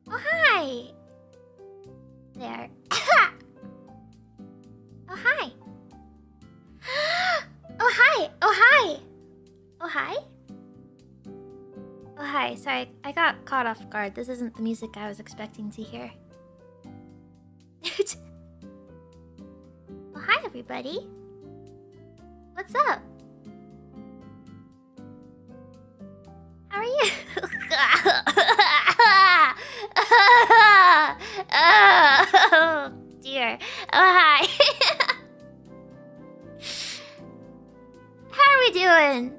Oh, hi! There. Oh, hi! Oh, hi! Oh, hi! Oh, hi? Oh, hi. Sorry, I got caught off guard. This isn't the music I was expecting to hear. Oh, hi, everybody. What's up? How are you? Oh, dear. Oh, hi. How are we doing?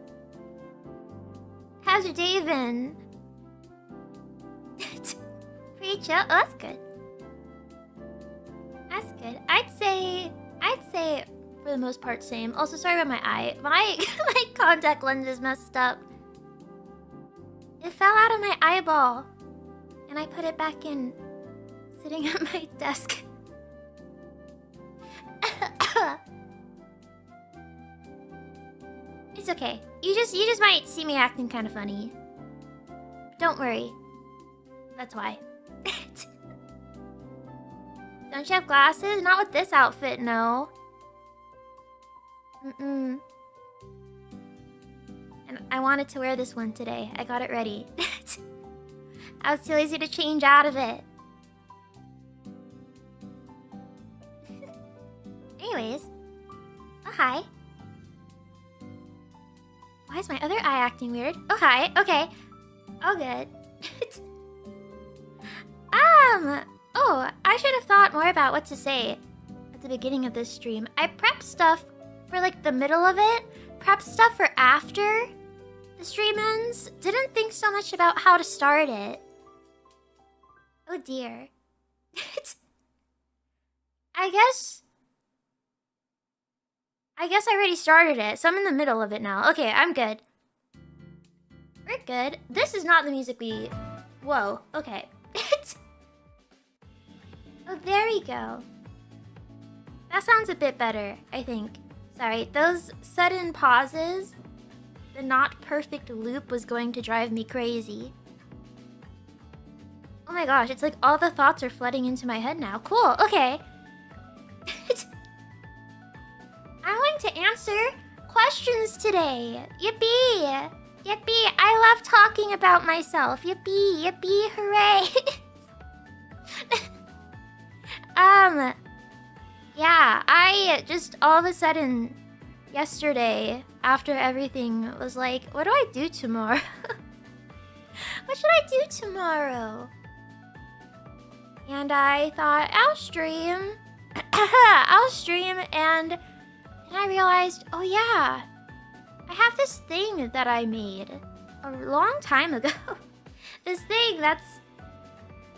How's your day been? Pretty chill? Oh, that's good. That's good. I'd say for the most part same. Also, sorry about my eye. My contact lens is messed up. It fell out of my eyeball, and I put it back in, sitting at my desk. It's okay. You just might see me acting kind of funny. Don't worry. That's why. Don't you have glasses? Not with this outfit, no. And I wanted to wear this one today. I got it ready. I was too lazy to change out of it. Anyways. Oh, hi. Why is my other eye acting weird? Oh, hi. Okay. All good. Oh, I should have thought more about what to say at the beginning of this stream. I prepped stuff for, like, the middle of it. Prepped stuff for after the stream ends. Didn't think so much about how to start it. Oh, dear. I guess I already started it, so I'm in the middle of it now. Okay, I'm good. We're good. This is not the music we... Whoa, okay. Oh, there we go. That sounds a bit better, I think. Sorry, those sudden pauses, the not perfect loop was going to drive me crazy. Oh my gosh, it's like all the thoughts are flooding into my head now. Cool, okay. I'm going to answer questions today. Yippee! Yippee! I love talking about myself. Yippee! Yippee! Hooray! Yeah, I just all of a sudden yesterday, after everything, was like, what do I do tomorrow? What should I do tomorrow? And I thought, I'll stream. I'll stream, and then I realized, oh yeah, I have this thing that I made a long time ago. This thing that's...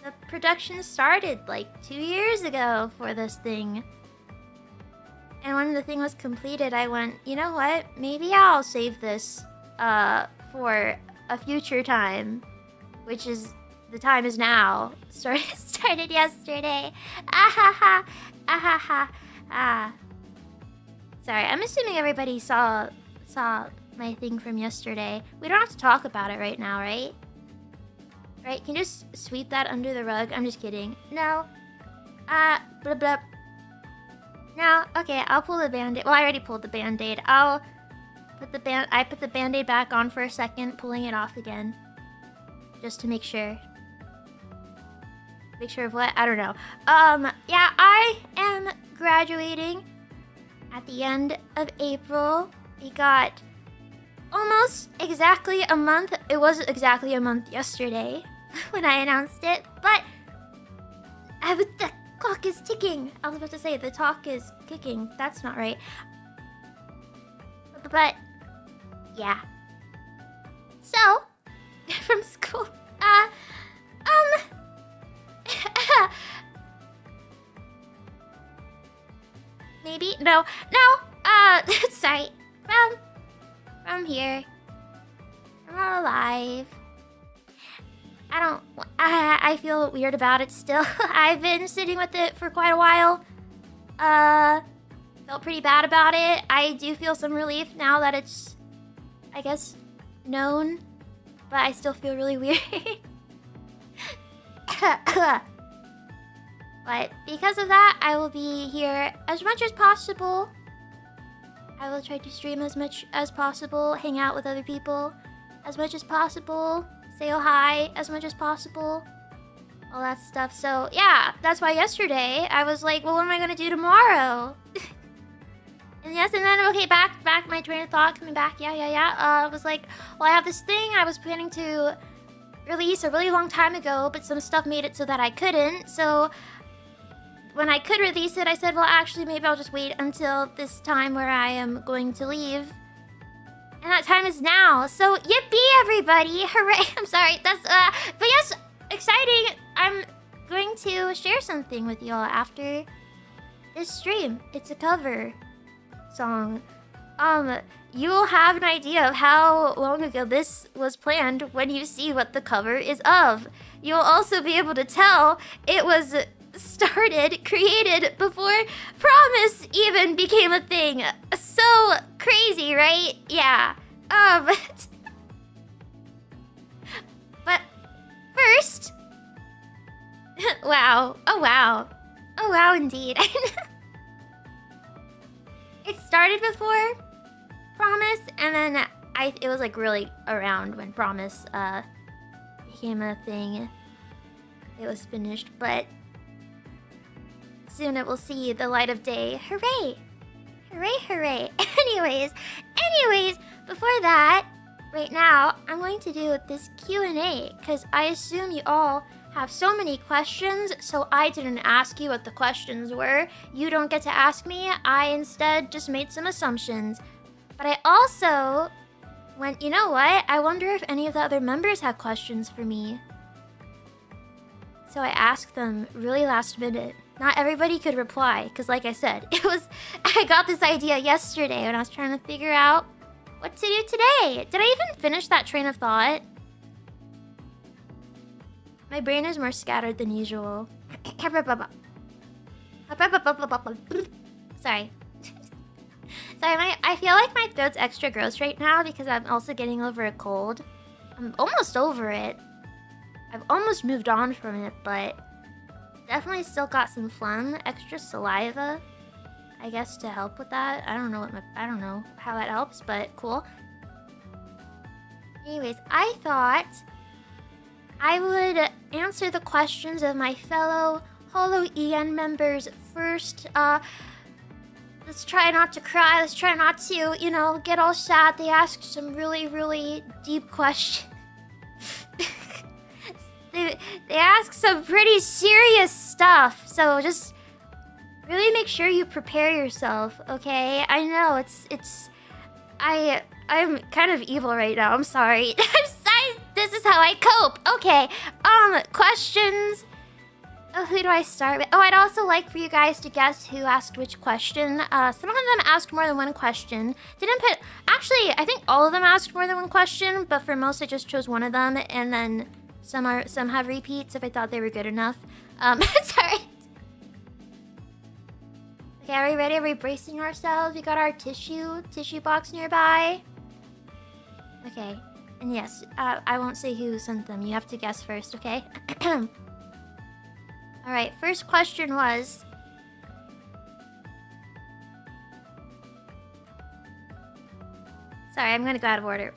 The production started like 2 years ago for this thing. And when the thing was completed, I went, you know what? Maybe I'll save this for a future time. Which is... The time is now. Started yesterday. Ah. Sorry, I'm assuming everybody saw my thing from yesterday. We don't have to talk about it right now, right? Right? Can you just sweep that under the rug? I'm just kidding. No. Blah blah. No. Okay, I'll pull the band-aid. Well, I already pulled the band-aid. I put the band-aid back on for a second, pulling it off again. Just to make sure. Make sure of what? I don't know. Yeah, I am graduating at the end of April. We got almost exactly a month. It was exactly a month yesterday when I announced it, but the clock is ticking. I was about to say the talk is kicking. That's not right. But yeah. So from school, maybe no. Sorry. From here. I'm not alive. I feel weird about it still. I've been sitting with it for quite a while. Felt pretty bad about it. I do feel some relief now that it's, I guess, known. But I still feel really weird. But because of that, I will be here as much as possible. I will try to stream as much as possible, hang out with other people as much as possible, say oh hi as much as possible, all that stuff. So yeah, that's why yesterday I was like, well, what am I gonna do tomorrow? And yes, and then okay, back my train of thought coming back. Yeah. I was like, well, I have this thing I was planning to release a really long time ago, but some stuff made it so that I couldn't. So when I could release it, I said, well, actually, maybe I'll just wait until this time where I am going to leave. And that time is now. So yippee, everybody! Hooray! I'm sorry. That's but yes, exciting. I'm going to share something with y'all after this stream. It's a cover song. You'll have an idea of how long ago this was planned when you see what the cover is of. You'll also be able to tell it was created before Promise even became a thing. So crazy, right? Yeah. But first, wow. Oh wow, indeed. It started before Promise, and then it was like really around when Promise became a thing. It was finished, but soon it will see the light of day. Hooray! Hooray! Anyways, before that, right now, I'm going to do this Q&A, because I assume you all have so many questions, so I didn't ask you what the questions were. You don't get to ask me. I instead just made some assumptions. But I also went, you know what? I wonder if any of the other members have questions for me. So I asked them really last minute. Not everybody could reply, because like I said, I got this idea yesterday when I was trying to figure out what to do today. Did I even finish that train of thought? My brain is more scattered than usual. Sorry. I feel like my throat's extra gross right now because I'm also getting over a cold. I'm almost over it. I've almost moved on from it, but definitely still got some phlegm, extra saliva, I guess, to help with that. I don't know how that helps, but cool. Anyways, I thought I would answer the questions of my fellow Holo EN members first. Let's try not to cry. Let's try not to, get all sad. They asked some really, really deep questions. They ask some pretty serious stuff. So just really make sure you prepare yourself, okay? I know I'm kind of evil right now. I'm sorry. This is how I cope. Okay. Questions. Oh, who do I start with? Oh, I'd also like for you guys to guess who asked which question. Some of them asked more than one question. Actually, I think all of them asked more than one question, but for most I just chose one of them, and then some have repeats if I thought they were good enough. Sorry. Okay, are we ready? Are we bracing ourselves? We got our tissue box nearby. Okay, and yes, I won't say who sent them. You have to guess first, okay? Alright, first question was... Sorry, I'm gonna go out of order.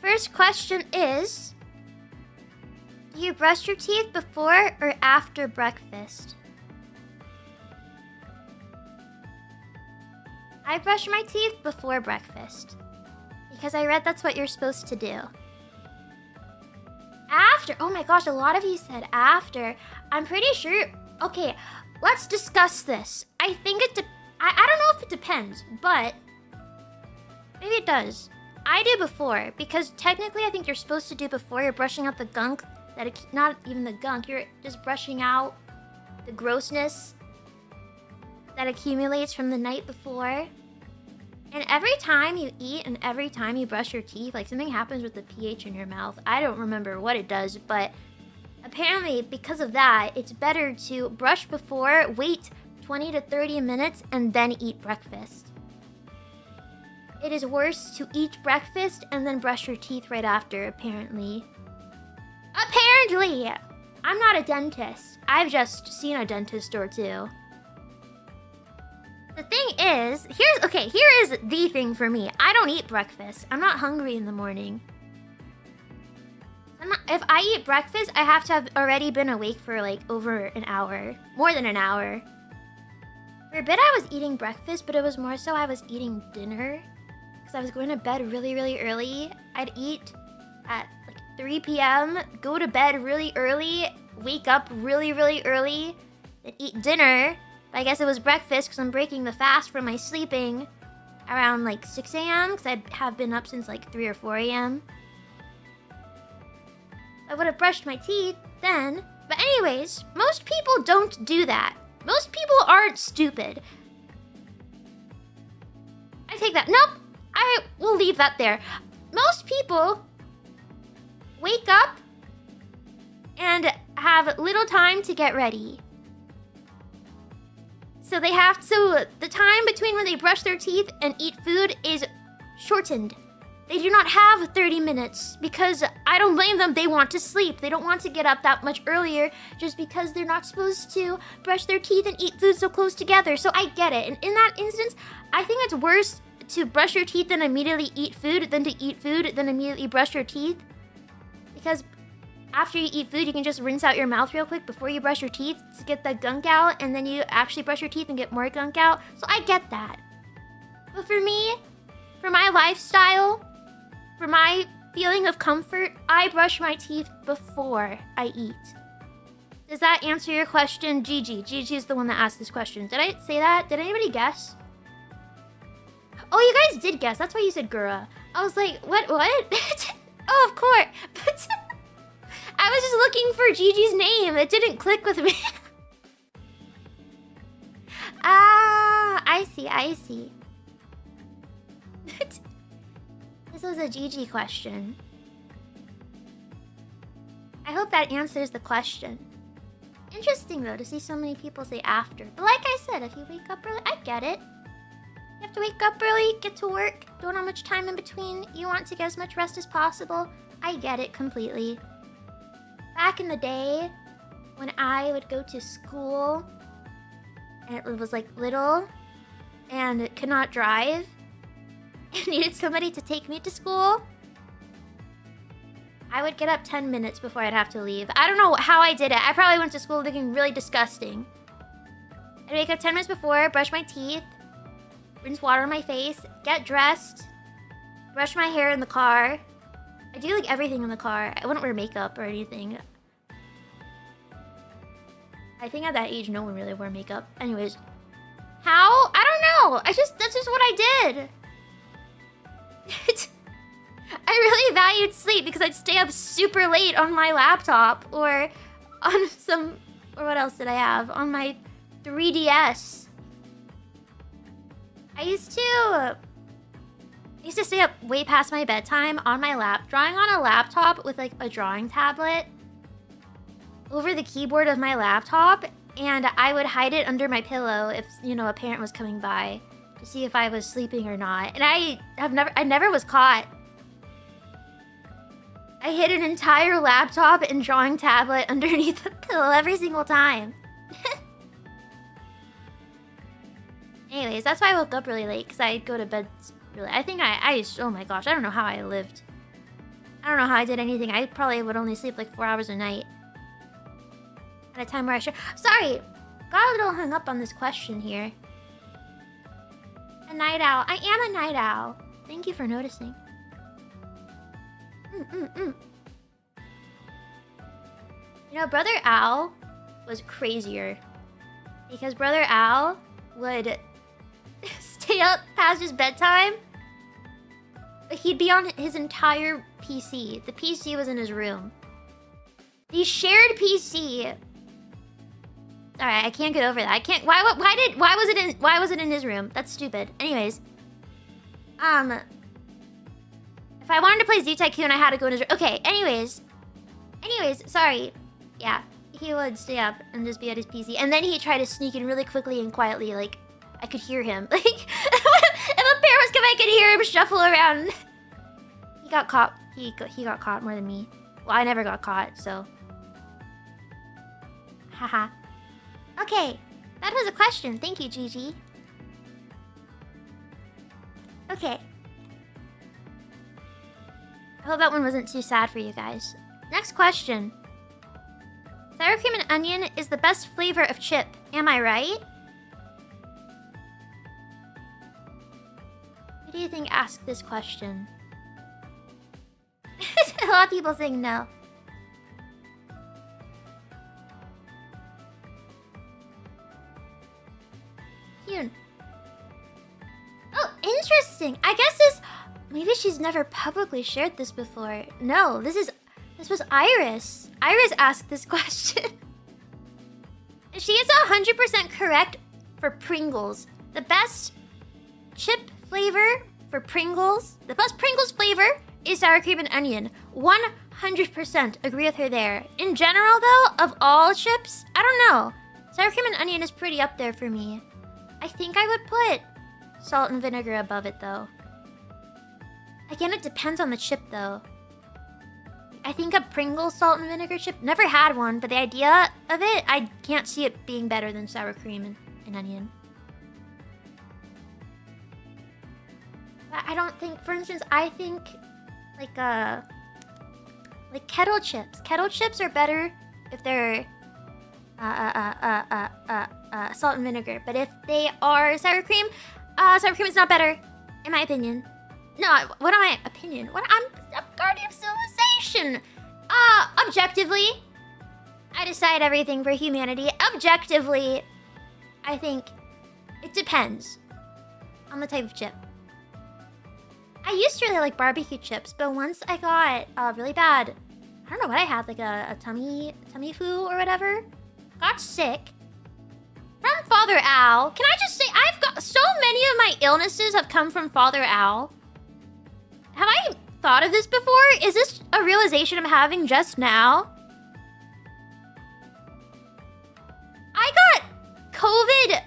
First question is... Do you brush your teeth before or after breakfast? I brush my teeth before breakfast. Because I read that's what you're supposed to do. After. Oh my gosh, a lot of you said after. I'm pretty sure. Okay, let's discuss this. I think I don't know if it depends, but maybe it does. I do before, because technically I think you're supposed to do before. You're brushing out the gunk. Not even the gunk. You're just brushing out the grossness that accumulates from the night before. And every time you eat and every time you brush your teeth, like something happens with the pH in your mouth. I don't remember what it does, but apparently because of that, it's better to brush before, wait 20 to 30 minutes, and then eat breakfast. It is worse to eat breakfast and then brush your teeth right after, apparently. Apparently, I'm not a dentist. I've just seen a dentist or two. The thing is, here is the thing for me. I don't eat breakfast. I'm not hungry in the morning. If I eat breakfast, I have to have already been awake for like over an hour. More than an hour. For a bit I was eating breakfast, but it was more so I was eating dinner. Because I was going to bed really, really early. I'd eat at like 3 p.m., go to bed really early, wake up really, really early, then eat dinner. I guess it was breakfast because I'm breaking the fast from my sleeping around like 6 a.m. because I have been up since like 3 or 4 a.m. I would have brushed my teeth then. But anyways, most people don't do that. Most people aren't stupid. I take that. Nope. I will leave that there. Most people wake up and have little time to get ready. So the time between when they brush their teeth and eat food is shortened. They do not have 30 minutes because I don't blame them. They want to sleep. They don't want to get up that much earlier just because they're not supposed to brush their teeth and eat food so close together. So I get it. And in that instance, I think it's worse to brush your teeth and immediately eat food than to eat food then immediately brush your teeth. Because after you eat food, you can just rinse out your mouth real quick before you brush your teeth to get the gunk out, and then you actually brush your teeth and get more gunk out. So I get that. But for me, for my lifestyle, for my feeling of comfort, I brush my teeth before I eat. Does that answer your question, Gigi? Gigi is the one that asked this question. Did I say that? Did anybody guess? Oh, you guys did guess. That's why you said Gura. I was like, what? Oh, of course. But I was just looking for Gigi's name. It didn't click with me. Ah, I see. This was a Gigi question. I hope that answers the question. Interesting, though, to see so many people say after. But like I said, if you wake up early, I get it. You have to wake up early, get to work, don't have much time in between. You want to get as much rest as possible. I get it completely. Back in the day, when I would go to school, and it was like little, and could not drive, and needed somebody to take me to school, I would get up 10 minutes before I'd have to leave. I don't know how I did it. I probably went to school looking really disgusting. I'd wake up 10 minutes before, brush my teeth, rinse water on my face, get dressed, brush my hair in the car. I do like everything in the car. I wouldn't wear makeup or anything. I think at that age, no one really wore makeup. Anyways, how? I don't know. That's just what I did. I really valued sleep because I'd stay up super late on my laptop or on what else did I have? On my 3DS. I used to stay up way past my bedtime on my drawing on a laptop with like a drawing tablet over the keyboard of my laptop, and I would hide it under my pillow if, you know, a parent was coming by to see if I was sleeping or not. And I never was caught. I hid an entire laptop and drawing tablet underneath the pillow every single time. Anyways, that's why I woke up really late, because I'd go to bed really... oh my gosh, I don't know how I lived. I don't know how I did anything. I probably would only sleep like 4 hours a night. At a time where I should... Sorry! Got a little hung up on this question here. A night owl. I am a night owl. Thank you for noticing. You know, Brother Owl was crazier. Because Brother Owl would stay up past his bedtime. But he'd be on his entire PC. The PC was in his room. The shared PC... Alright, I can't get over that. I can't... Why was it in his room? That's stupid. Anyways. If I wanted to play Z Tycoon, I had to go in his room. Okay, anyways, sorry. Yeah, he would stay up and just be at his PC. And then he'd try to sneak in really quickly and quietly, like, I could hear him. Like, if a bear was coming, I could hear him shuffle around. He got caught. He got caught more than me. Well, Well, I never got caught, so. Haha. Okay, that was a question. Thank you, Gigi. Okay. I hope that one wasn't too sad for you guys. Next question. Sour cream and onion is the best flavor of chip. Am I right? Who do you think asked this question? A lot of people saying no. Hyun. Oh, interesting. I guess this... Maybe she's never publicly shared this before. No, this was Iris. Iris asked this question. She is 100% correct for Pringles. The best chip flavor for Pringles, the best Pringles flavor is sour cream and onion. 100% agree with her there. In general, though, of all chips, I don't know. Sour cream and onion is pretty up there for me. I think I would put salt and vinegar above it, though. Again, it depends on the chip, though. I think a Pringles salt and vinegar chip, never had one, but the idea of it, I can't see it being better than sour cream and onion. But I don't think, for instance, I think like kettle chips. Kettle chips are better if they're salt and vinegar. But if they are sour cream is not better, in my opinion. No, what am I opinion? What I'm guardian of civilization. Objectively, I decide everything for humanity. Objectively, I think it depends on the type of chip. I used to really like barbecue chips, but once I got really bad, I don't know what I had, like a tummy flu or whatever. Got sick from Father Al. Can I just say, I've got so many of my illnesses have come from Father Al. Have I thought of this before? Is this a realization I'm having just now? I got COVID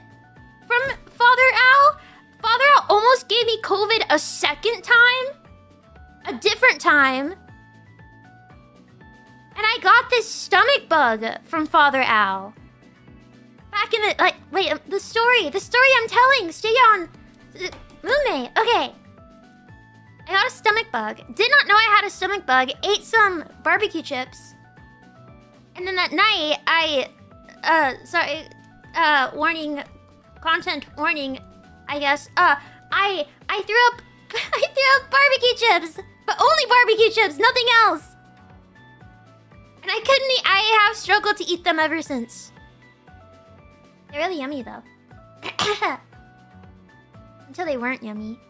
from Father Al. Father Al almost gave me COVID a second time. A different time. And I got this stomach bug from Father Al. Back in the, wait, the story I'm telling, stay on. Roommate, okay. I got a stomach bug. Did not know I had a stomach bug. Ate some barbecue chips. And then that night, warning, content warning, I guess. I threw up, I threw up barbecue chips, but only barbecue chips, nothing else. And I couldn't eat. I have struggled to eat them ever since. They're really yummy though. Until they weren't yummy.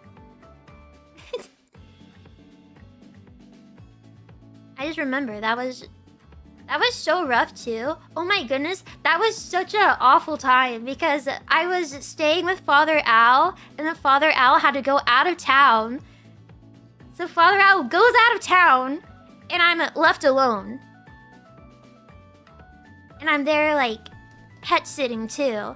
I just remember that was so rough too. Oh my goodness, that was such an awful time because I was staying with Father Al, and then Father Al had to go out of town. So Father Al goes out of town, and I'm left alone. And I'm there like pet sitting too.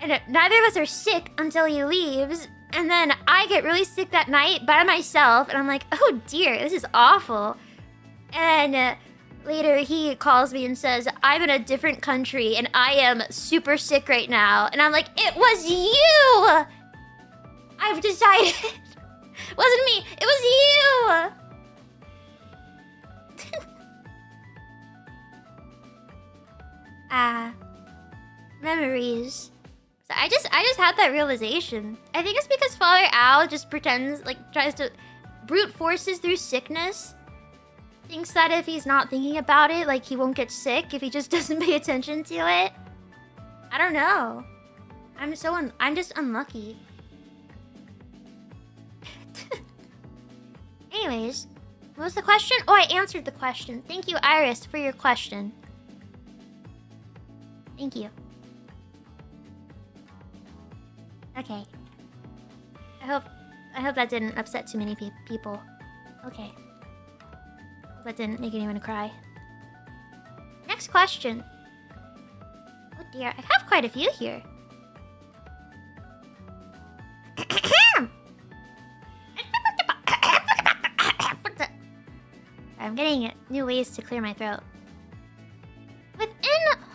And neither of us are sick until he leaves. And then I get really sick that night by myself, and I'm like, oh dear, this is awful. And later he calls me and says, I'm in a different country and I am super sick right now. And I'm like, it was you! I've decided. Wasn't me, it was you! Memories. So I just had that realization. I think it's because Father Al just pretends, like, tries to brute forces through sickness. Thinks that if he's not thinking about it, like, he won't get sick if he just doesn't pay attention to it. I don't know. I'm just unlucky. Anyways, what was the question? Oh, I answered the question. Thank you, Iris, for your question. Thank you. Okay. I hope that didn't upset too many people. Okay. Hope that didn't make anyone cry. Next question. Oh dear, I have quite a few here. I'm getting new ways to clear my throat. Within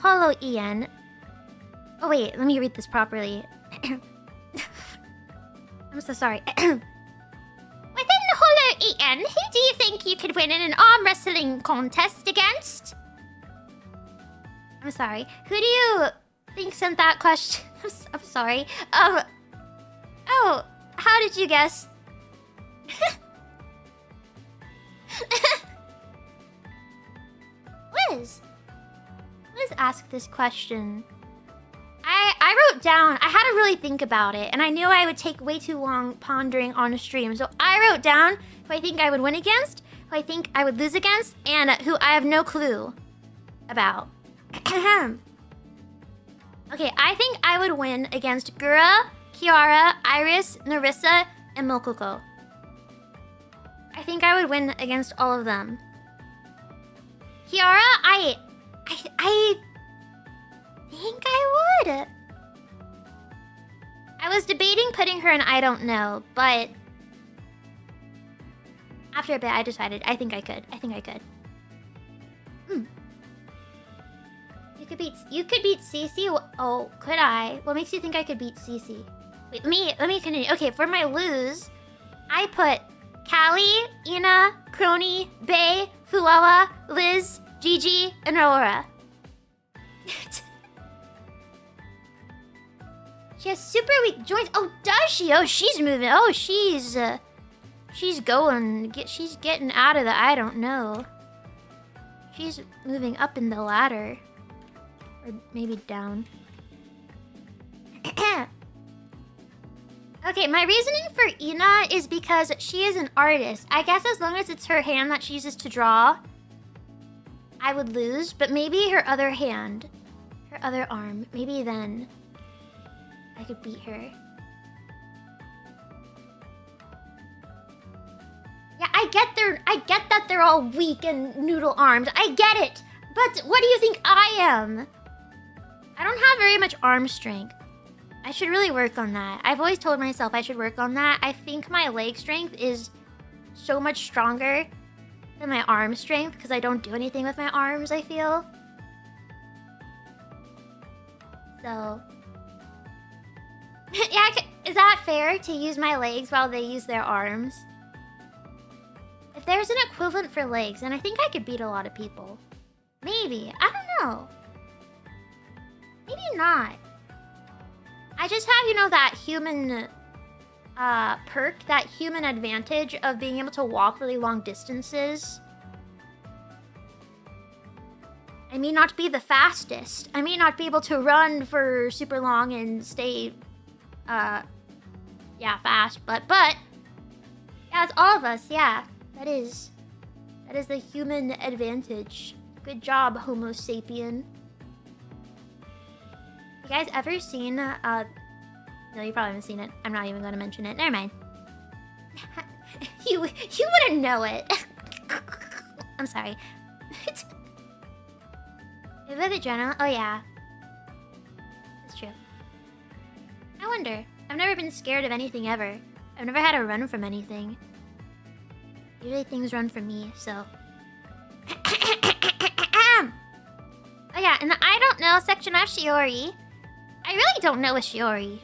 Hollow En... Oh wait, let me read this properly. I'm so sorry. Within Hollow En, who do you think you could win in an arm wrestling contest against? I'm sorry. Who do you think sent that question? I'm sorry. Oh, how did you guess? Liz asked this question. I wrote down, I had to really think about it, and I knew I would take way too long pondering on a stream. So I wrote down who I think I would win against, who I think I would lose against, and who I have no clue about. Okay, I think I would win against Gura, Kiara, Iris, Narissa, and Mokoko. I think I would win against all of them. Kiara, I think I would. I was debating putting her in I don't know, but after a bit I decided I think I could. You could beat Cece. Oh, could I? What makes you think I could beat Cece? Wait, let me continue. Okay, for my lose, I put Callie, Ina, Crony, Bae, Fuawa, Liz, Gigi, and Aurora. She has super weak joints. Oh, does she? Oh, she's moving. Oh, she's going. She's getting out of the I don't know. She's moving up in the ladder. Or maybe down. Okay, my reasoning for Ina is because she is an artist. I guess as long as it's her hand that she uses to draw, I would lose. But maybe her other hand, her other arm, maybe then I could beat her. Yeah, I get that they're all weak and noodle armed. I get it. But what do you think I am? I don't have very much arm strength. I should really work on that. I've always told myself I should work on that. I think my leg strength is so much stronger than my arm strength because I don't do anything with my arms, I feel. So... yeah, is that fair to use my legs while they use their arms? If there's an equivalent for legs, then I think I could beat a lot of people. Maybe. I don't know. Maybe not. I just have, you know, that human perk, that human advantage of being able to walk really long distances. I may not be the fastest. I may not be able to run for super long and stay, yeah, fast. But, yeah, it's all of us, yeah. That is the human advantage. Good job, Homo sapien. You guys ever seen, no, you probably haven't seen it. I'm not even going to mention it. Never mind. you wouldn't know it. I'm sorry. Vivid journal? Oh, yeah. That's true. I wonder. I've never been scared of anything ever. I've never had to run from anything. Usually things run from me, so... Oh yeah, in the I don't know section of Shiori, I really don't know a Shiori.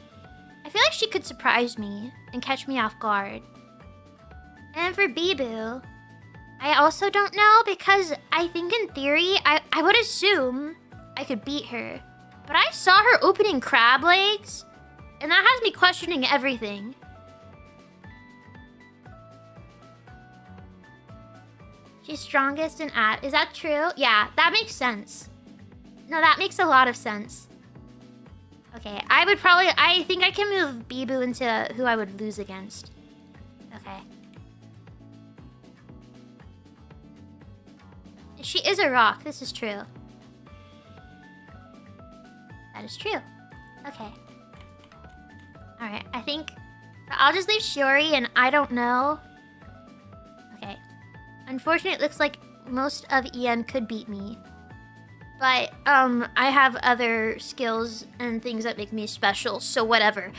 I feel like she could surprise me and catch me off guard. And for Bibu, I also don't know because I think in theory, I would assume I could beat her. But I saw her opening crab legs, and that has me questioning everything. She's strongest in at. Is that true? Yeah, that makes sense. No, that makes a lot of sense. Okay, I think I can move Bibu into who I would lose against. Okay. She is a rock, this is true. That is true. Okay. Alright, I think... I'll just leave Shiori and I don't know. Okay. Unfortunately, it looks like most of En could beat me. But, I have other skills and things that make me special, so whatever.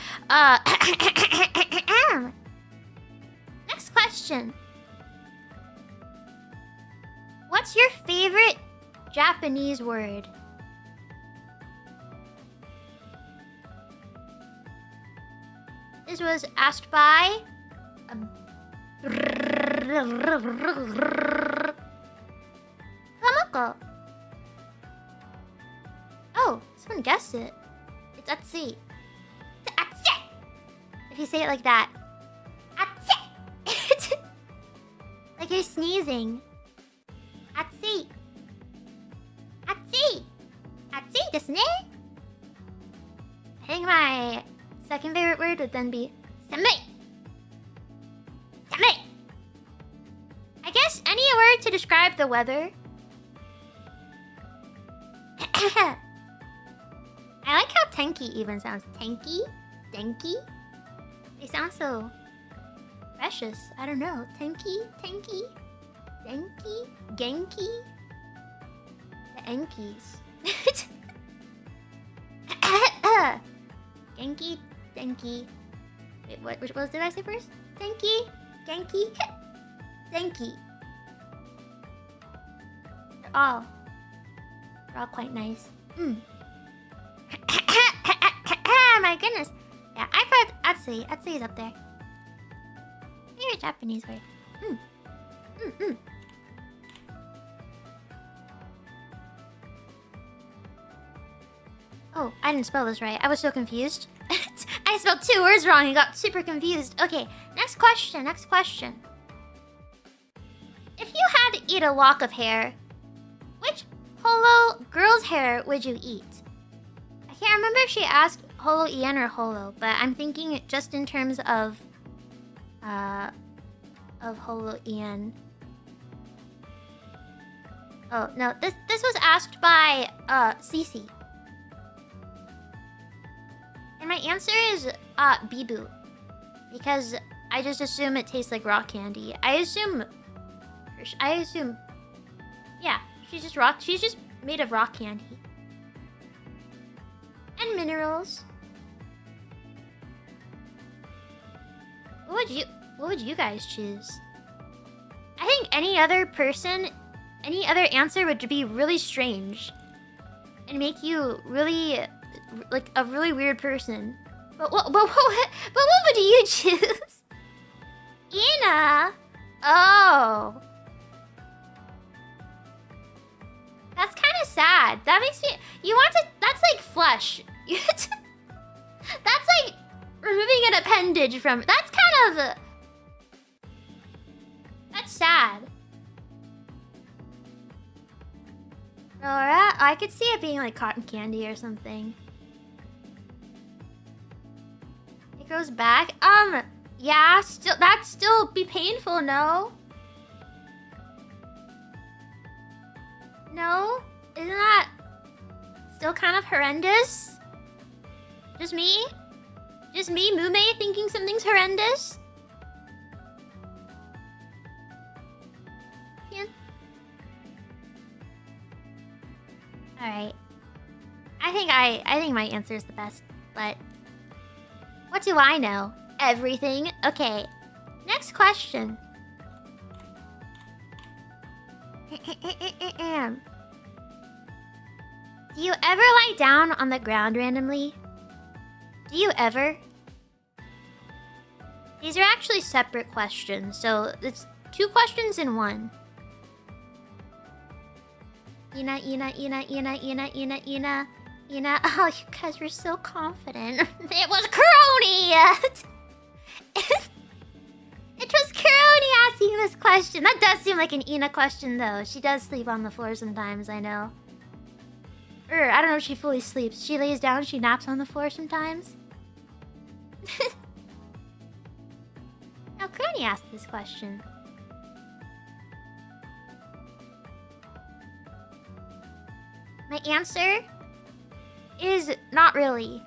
Next question. What's your favorite Japanese word? This was asked by... Kamako. Oh, someone guessed it. It's Atsi. It's Atsi! If you say it like that. Atsi! Like you're sneezing. Atsi. Atsi! Atsi desu ne? I think my second favorite word would then be samui. Samui! I guess any word to describe the weather. I like how tenki even sounds. Tenki? Denki? They sound so precious. I don't know. Tenki? Tenki? Denki? Genki? The Enkis. Genki? Denki. Wait, what did I say first? Tenki? Genki? Denki. They're all quite nice. My goodness. Yeah, I put Atsi. Atsi is up there. Favorite Japanese word. Oh, I didn't spell this right. I was so confused. I spelled 2 words wrong and got super confused. Okay, next question. If you had to eat a lock of hair, which holo girl's hair would you eat? I can't remember if she asked holo Ian or holo, but I'm thinking just in terms of holo Ian. Oh no, this was asked by Cece. And my answer is Bibu. Because I just assume it tastes like rock candy. I assume yeah, she's just made of rock candy. And minerals. What would you guys choose? I think any other answer would be really strange. And make you really like a really weird person. But what would you choose? Ina? Oh. That's kind of sad. That makes me... That's like flesh. That's like removing an appendage from... That's kind of... That's sad. Laura, I could see it being like cotton candy or something. It goes back. Yeah, that'd still be painful, no? No? Isn't that still kind of horrendous? Just me? Just me, Mume, thinking something's horrendous? Yeah. Alright. I think my answer is the best, but what do I know? Everything? Okay. Next question. Do you ever lie down on the ground randomly? Do you ever? These are actually separate questions, so it's 2 questions in one. Ina. Oh, you guys were so confident. It was Crony! It was Crony asking this question. That does seem like an Ina question, though. She does sleep on the floor sometimes, I know. I don't know if she fully sleeps. She lays down, she naps on the floor sometimes. Now, Crony asked this question. My answer is not really.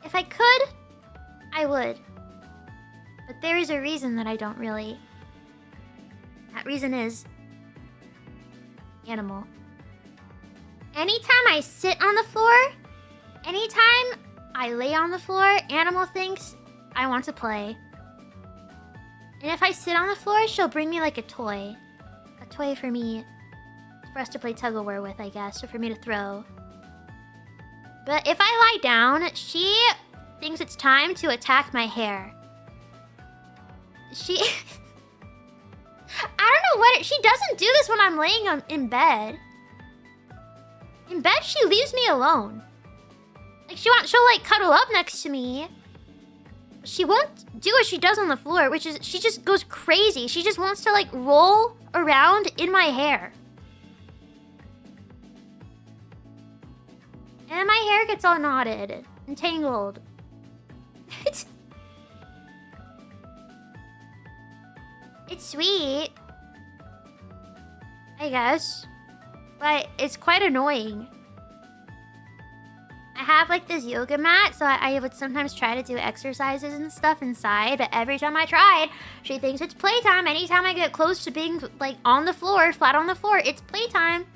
If I could, I would. But there is a reason that I don't really. That reason is animal. Anytime I sit on the floor, anytime I lay on the floor, animal thinks I want to play. And if I sit on the floor, she'll bring me like a toy. A toy for me, for us to play tug-of-war with, I guess, or for me to throw. But if I lie down, she thinks it's time to attack my hair. She... I don't know what... She doesn't do this when I'm laying in bed. In bed, she leaves me alone. Like, she'll, like, cuddle up next to me. She won't do what she does on the floor, which is... She just goes crazy. She just wants to, like, roll around in my hair. And my hair gets all knotted and tangled. It's sweet, I guess, but it's quite annoying. I have like this yoga mat, so I would sometimes try to do exercises and stuff inside, but every time I tried, she thinks it's playtime. Anytime I get close to being like on the floor, flat on the floor, it's playtime.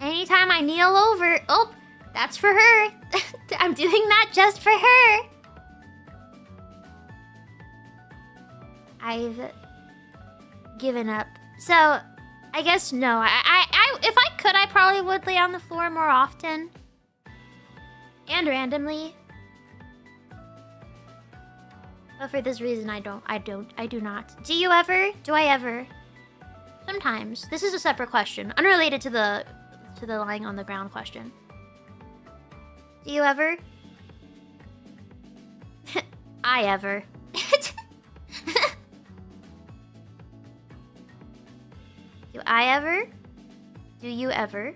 Anytime I kneel over, oh, that's for her. I'm doing that just for her. I've given up. So, I guess no. If I could, I probably would lay on the floor more often. And randomly. But for this reason, I do not. Do you ever? Do I ever? Sometimes. This is a separate question. Unrelated to the lying on the ground question. Do you ever? I ever. Do I ever? Do you ever?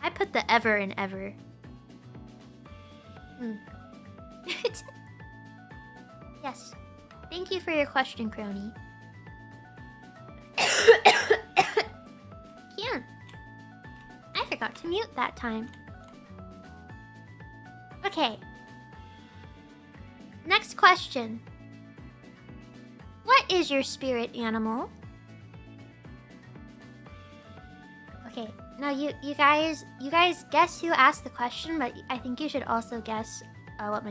I put the ever in ever. Yes. Thank you for your question, Crony. Cute. I forgot to mute that time. Okay. Next question. What is your spirit animal? Okay, now you guys guess who asked the question, but I think you should also guess what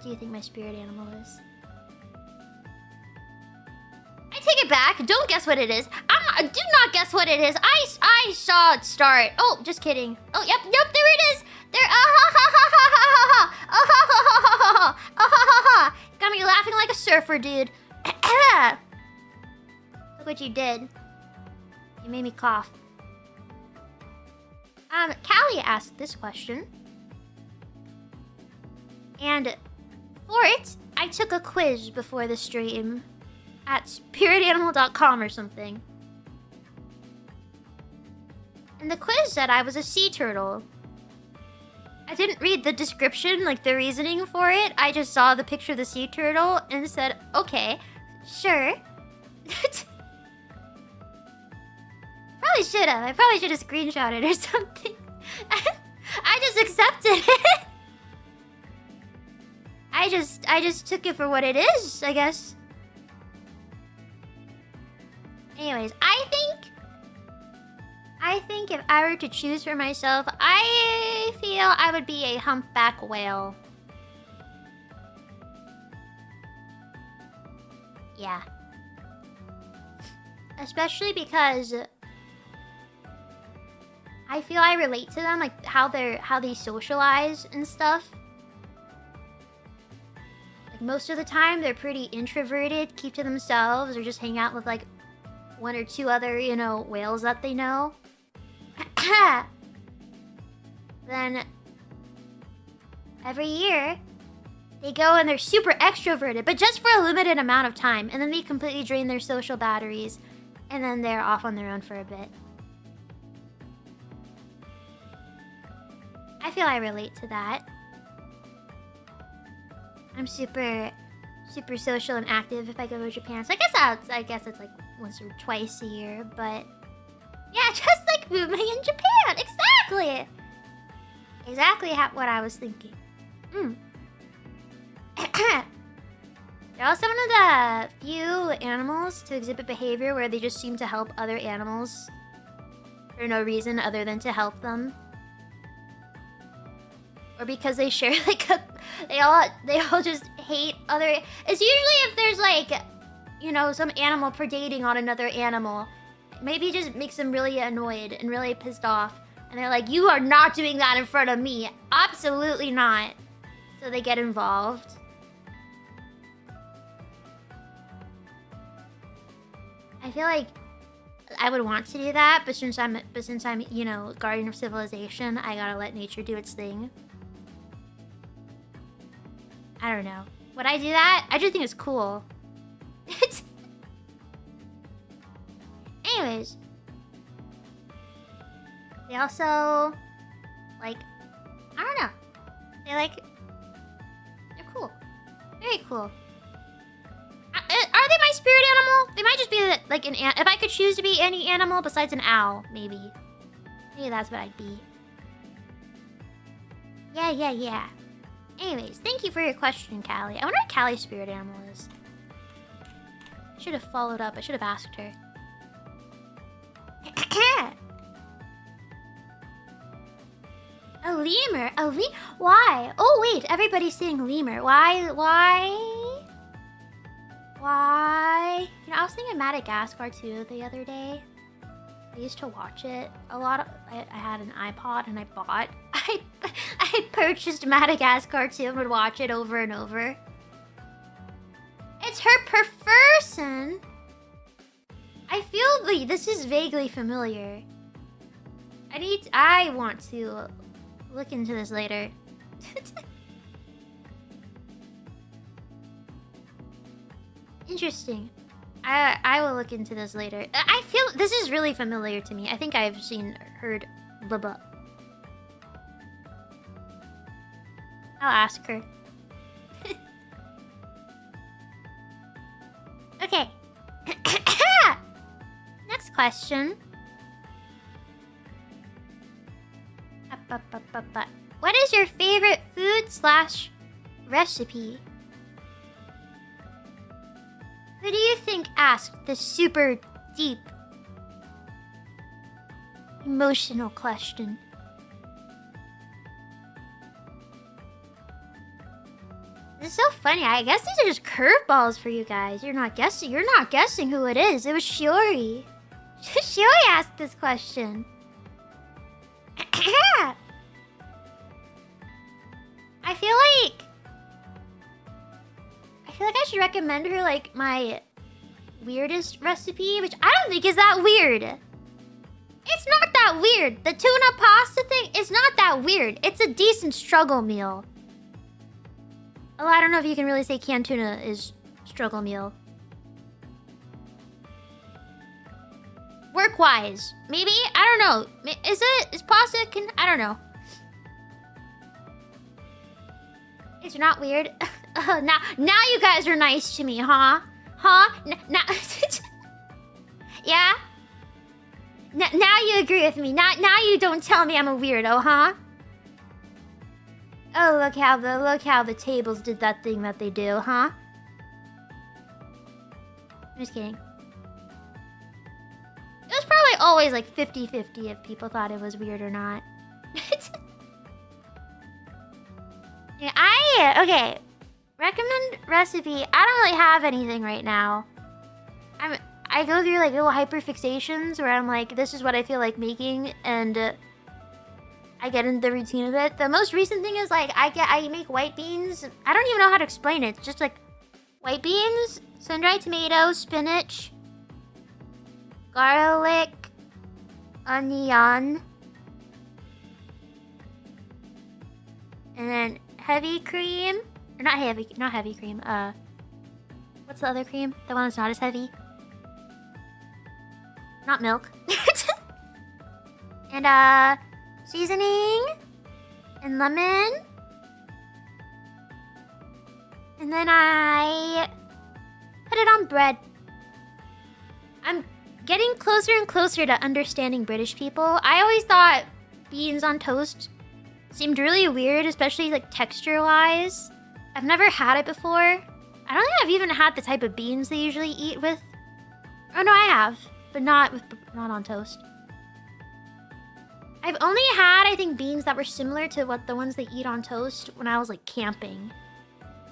do you think my spirit animal is? I take it back. Don't guess what it is. Do not guess what it is. I saw it start. Oh, just kidding. Oh, yep, there it is. There. Got me laughing like a surfer, dude. Look what you did. You made me cough. Callie asked this question. And for it, I took a quiz before the stream at spiritanimal.com or something. And the quiz said I was a sea turtle. I didn't read the description, like the reasoning for it. I just saw the picture of the sea turtle and said, okay, sure. Probably should have. I probably should have screenshot it or something. I just accepted it. I just took it for what it is, I guess. Anyways, I think if I were to choose for myself, I feel I would be a humpback whale. Yeah. Especially because I feel I relate to them, like how they socialize and stuff. Like most of the time, they're pretty introverted, keep to themselves, or just hang out with like one or two other, whales that they know. Then every year they go and they're super extroverted, but just for a limited amount of time, and then they completely drain their social batteries, and then they're off on their own for a bit. I feel I relate to that. I'm super social and active if I go to Japan. So I guess it's like once or twice a year, but yeah, just like moving in Japan. Exactly. Exactly what I was thinking. They're also one of the few animals to exhibit behavior where they just seem to help other animals for no reason other than to help them. Or because they share like they all just hate other... It's usually if there's like you know, some animal predating on another animal. Maybe it just makes them really annoyed and really pissed off. And they're like, you are not doing that in front of me. Absolutely not. So they get involved. I feel like I would want to do that, but since I'm, you know, guardian of civilization, I gotta let nature do its thing. I don't know. Would I do that? I just think it's cool. Anyways. They also, like, I don't know. They're cool. Very cool. Are they my spirit animal? They might just be like an if I could choose to be any animal besides an owl, maybe. Maybe that's what I'd be. Yeah. Anyways, thank you for your question, Callie. I wonder what Callie's spirit animal is. I should have followed up. I should have asked her. A lemur? Why? Oh, wait. Everybody's saying lemur. Why? You know, I was thinking Madagascar too the other day. I used to watch it a lot. I had an iPod and I purchased Madagascar too and would watch it over and over. It's her per person. I feel like this is vaguely familiar. I want to look into this later. Interesting. I will look into this later. I feel this is really familiar to me. I think I've heard blah. I'll ask her. Okay. Next question. What is your favorite food/recipe? Who do you think asked this super deep, emotional question? This is so funny. I guess these are just curveballs for you guys. You're not guessing who it is. It was Shiori. Shiori asked this question. I feel like I should recommend her like my weirdest recipe, which I don't think is that weird. It's not that weird. The tuna pasta thing is not that weird. It's a decent struggle meal. Although I don't know if you can really say canned tuna is struggle meal. Work-wise, maybe? I don't know. Is pasta I don't know. It's not weird. Now you guys are nice to me, huh? Now, yeah? Now you agree with me. Now you don't tell me I'm a weirdo, huh? Oh, look how the tables did that thing that they do, huh? I'm just kidding. It was probably always like 50-50 if people thought it was weird or not. Yeah, okay. Recommend recipe. I don't really have anything right now. I go through like little hyperfixations where I'm like, this is what I feel like making, and I get into the routine of it. The most recent thing is like I make white beans. I don't even know how to explain it. It's just like white beans, sun-dried tomatoes, spinach, garlic, onion, and then heavy cream. Or not heavy cream. What's the other cream? The one that's not as heavy. Not milk. And seasoning and lemon. And then I put it on bread. I'm getting closer and closer to understanding British people. I always thought beans on toast seemed really weird, especially like texture-wise. I've never had it before. I don't think I've even had the type of beans they usually eat with. Oh no, I have, but not on toast. I've only had, I think, beans that were similar to what the ones they eat on toast when I was like camping.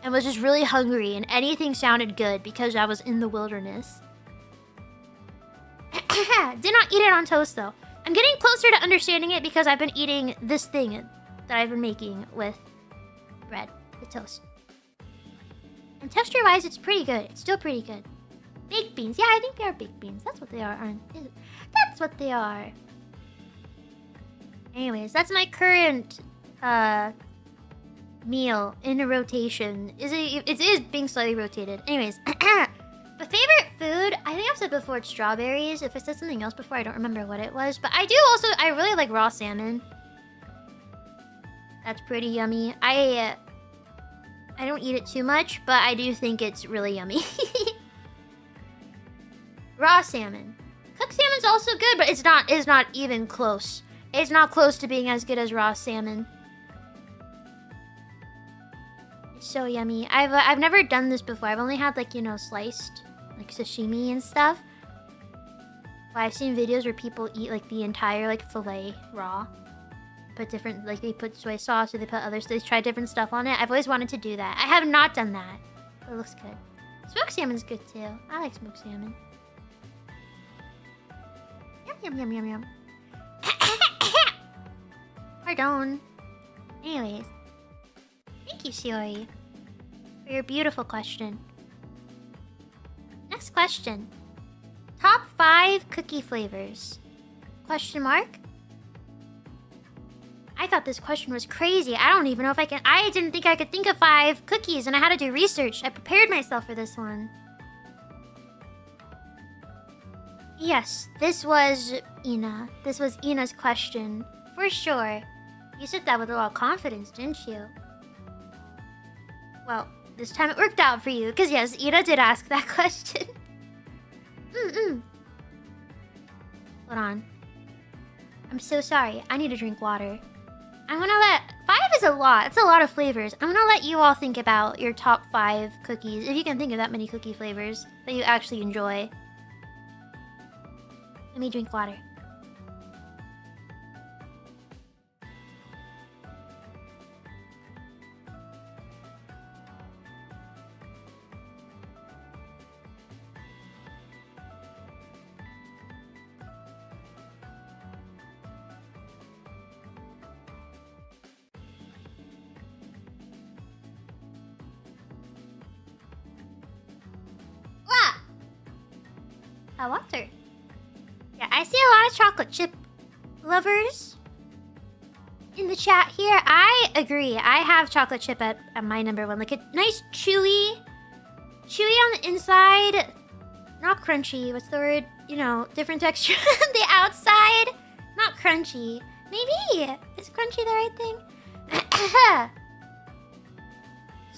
and was just really hungry, and anything sounded good because I was in the wilderness. Did not eat it on toast though. I'm getting closer to understanding it because I've been eating this thing that I've been making with bread, with toast. And texture-wise, it's pretty good. It's still pretty good. Baked beans. Yeah, I think they are baked beans. That's what they are, aren't they? That's what they are. Anyways, that's my current meal in a rotation. It is being slightly rotated. Anyways, my favorite food, I think I've said before, it's strawberries. If I said something else before, I don't remember what it was. But I really like raw salmon. That's pretty yummy. I don't eat it too much, but I do think it's really yummy. Raw salmon. Cooked salmon's also good, but it's not even close. It's not close to being as good as raw salmon. It's so yummy. I've never done this before. I've only had like, you know, sliced like sashimi and stuff. But I've seen videos where people eat like the entire like fillet raw. Put different, like they put soy sauce or they put others. They try different stuff on it. I've always wanted to do that. I have not done that. But it looks good. Smoked salmon's good too. I like smoked salmon. Yum yum yum yum yum. Pardon. Anyways, thank you, Shiori, for your beautiful question. Next question. Top 5 cookie flavors? Question mark? I thought this question was crazy. I don't even know if I didn't think I could think of 5 cookies, and I had to do research. I prepared myself for this one. Yes, this was Ina. This was Ina's question. For sure. You said that with a lot of confidence, didn't you? Well, this time it worked out for you, because yes, Ina did ask that question. Hold on. I'm so sorry. I need to drink water. I'm gonna let... 5 is a lot. It's a lot of flavors. I'm gonna let you all think about your top 5 cookies, if you can think of that many cookie flavors that you actually enjoy. Let me drink water. Water. Yeah, I see a lot of chocolate chip lovers in the chat here. I agree. I have chocolate chip at my number 1. Like a nice chewy on the inside. Not crunchy. What's the word? You know, different texture on the outside. Not crunchy. Maybe. Is crunchy the right thing?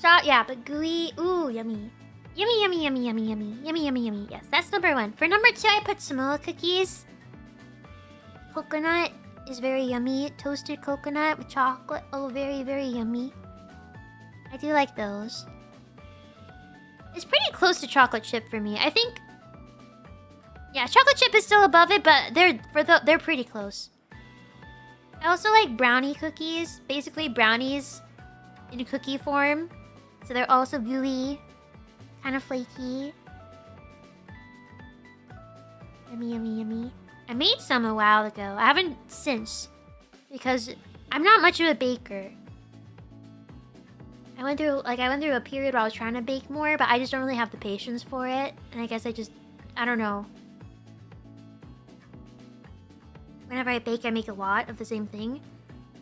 Yeah, but gooey. Ooh, yummy. Yummy, yummy, yummy, yummy, yummy. Yummy, yummy, yummy. Yes, that's number 1. For number 2, I put Samoa cookies. Coconut is very yummy. Toasted coconut with chocolate. Oh, very, very yummy. I do like those. It's pretty close to chocolate chip for me. I think... Yeah, chocolate chip is still above it, but they're pretty close. I also like brownie cookies. Basically, brownies in cookie form. So they're also gooey. Kind of flaky. Yummy, yummy, yummy. I made some a while ago. I haven't since. Because I'm not much of a baker. I went through a period where I was trying to bake more, but I just don't really have the patience for it. And I guess I don't know. Whenever I bake, I make a lot of the same thing.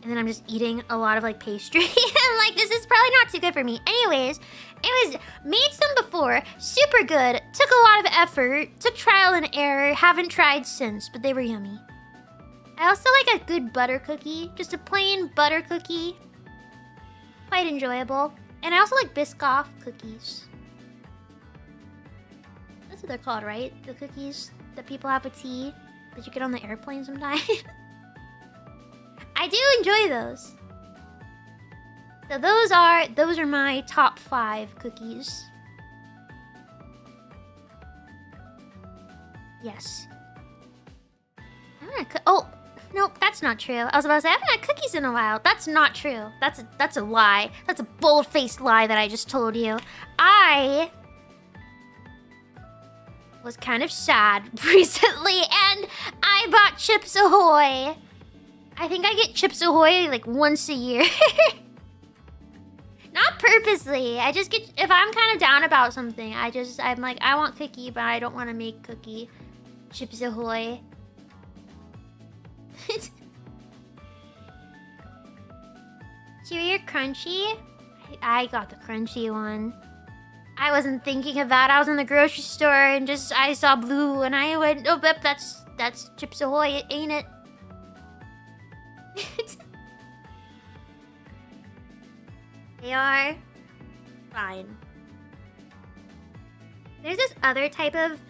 And then I'm just eating a lot of like pastry. I'm like, this is probably not too good for me. Anyways, made some before, super good, took a lot of effort, took trial and error, haven't tried since, but they were yummy. I also like a good butter cookie, just a plain butter cookie. Quite enjoyable. And I also like Biscoff cookies. That's what they're called, right? The cookies that people have with tea that you get on the airplane sometimes. I do enjoy those. So those are my top 5 cookies. Yes. I'm gonna Nope, that's not true. I was about to say, I haven't had cookies in a while. That's not true. That's a lie. That's a bold-faced lie that I just told you. I was kind of sad recently, and I bought Chips Ahoy. I think I get Chips Ahoy like once a year. Not purposely. I just get, if I'm kind of down about something, I'm like, I want cookie, but I don't want to make cookie. Chips Ahoy. Chewy or crunchy? I got the crunchy one. I wasn't thinking of that. I was in the grocery store and I saw blue and I went, oh, Bep, that's Chips Ahoy, ain't it? They are fine. There's this other type of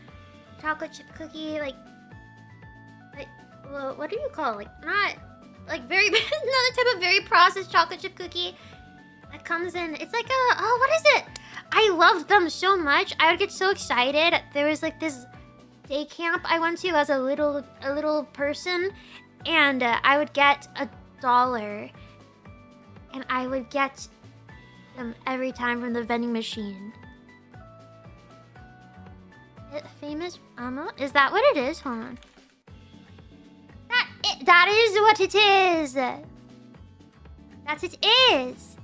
chocolate chip cookie, like well, what do you call it? Like, not like very another type of very processed chocolate chip cookie that comes in. It's like what is it? I loved them so much. I would get so excited. There was like this day camp I went to as a little person, and I would get $1, and I would get them every time from the vending machine. Famous is that what it is? Hold on. That is what it is. That it is.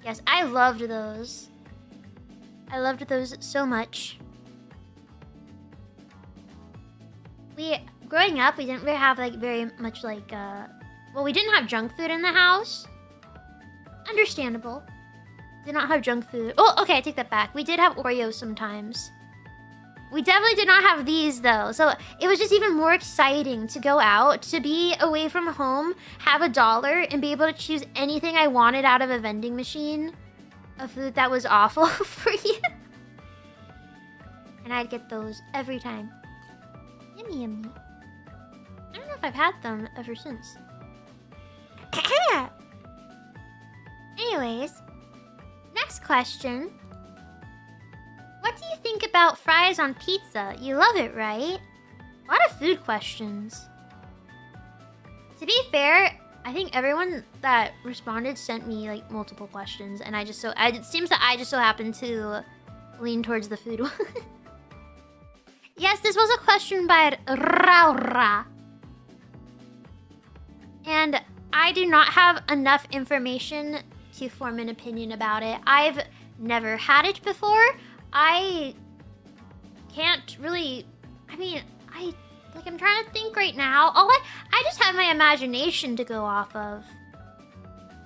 Yes, I loved those. I loved those so much. Growing up, we didn't really have like very much like well, we didn't have junk food in the house. Understandable. Did not have junk food. Oh, okay, I take that back. We did have Oreos sometimes. We definitely did not have these though. So it was just even more exciting to go out, to be away from home, have $1, and be able to choose anything I wanted out of a vending machine of food that was awful for you. And I'd get those every time. Yummy, yummy. I don't know if I've had them ever since. Anyways, next question. What do you think about fries on pizza? You love it, right? A lot of food questions. To be fair, I think everyone that responded sent me like multiple questions, and it seems that I just so happened to lean towards the food one. Yes, this was a question by Raura. And I do not have enough information to form an opinion about it. I've never had it before. I can't really, I'm trying to think right now. I just have my imagination to go off of.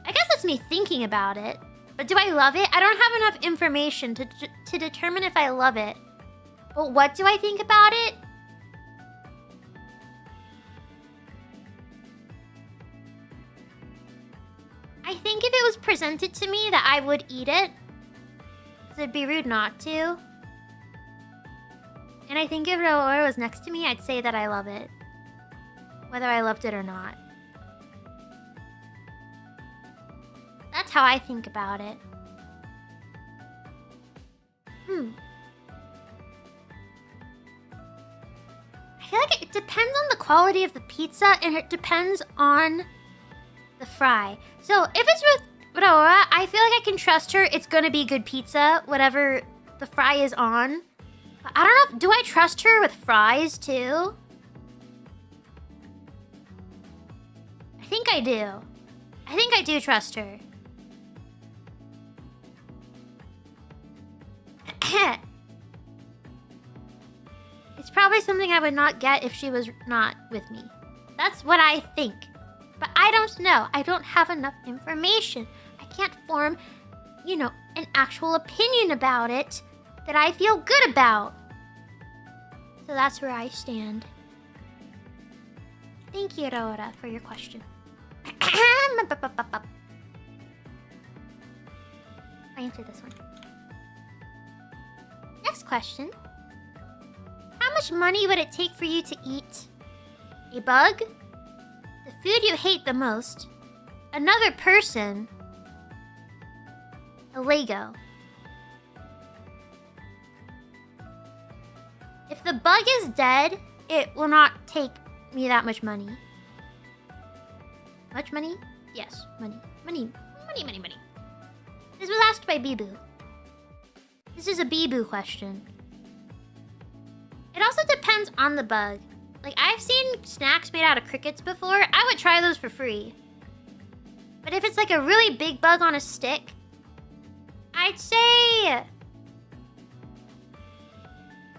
I guess that's me thinking about it. But do I love it? I don't have enough information to determine if I love it. But what do I think about it? I think if it was presented to me that I would eat it. It'd be rude not to. And I think if Raora was next to me, I'd say that I love it. Whether I loved it or not. That's how I think about it. I feel like it depends on the quality of the pizza, and it depends on the fry. So if it's with Raora, I feel like I can trust her. It's gonna be good pizza, whatever the fry is on. But I don't know, do I trust her with fries too? I think I do. I think I do trust her. It's probably something I would not get if she was not with me. That's what I think. But I don't know. I don't have enough information. I can't form, an actual opinion about it that I feel good about. So that's where I stand. Thank you, Raora, for your question. I'll answer this one. Next question. How much money would it take for you to eat a bug, the food you hate the most, another person, a Lego? If the bug is dead, it will not take me that much money. much money? Yes, money. Money. This was asked by Bibu. This is a Bibu question. It also depends on the bug. Like, I've seen snacks made out of crickets before. I would try those for free. But if it's like a really big bug on a stick, I'd say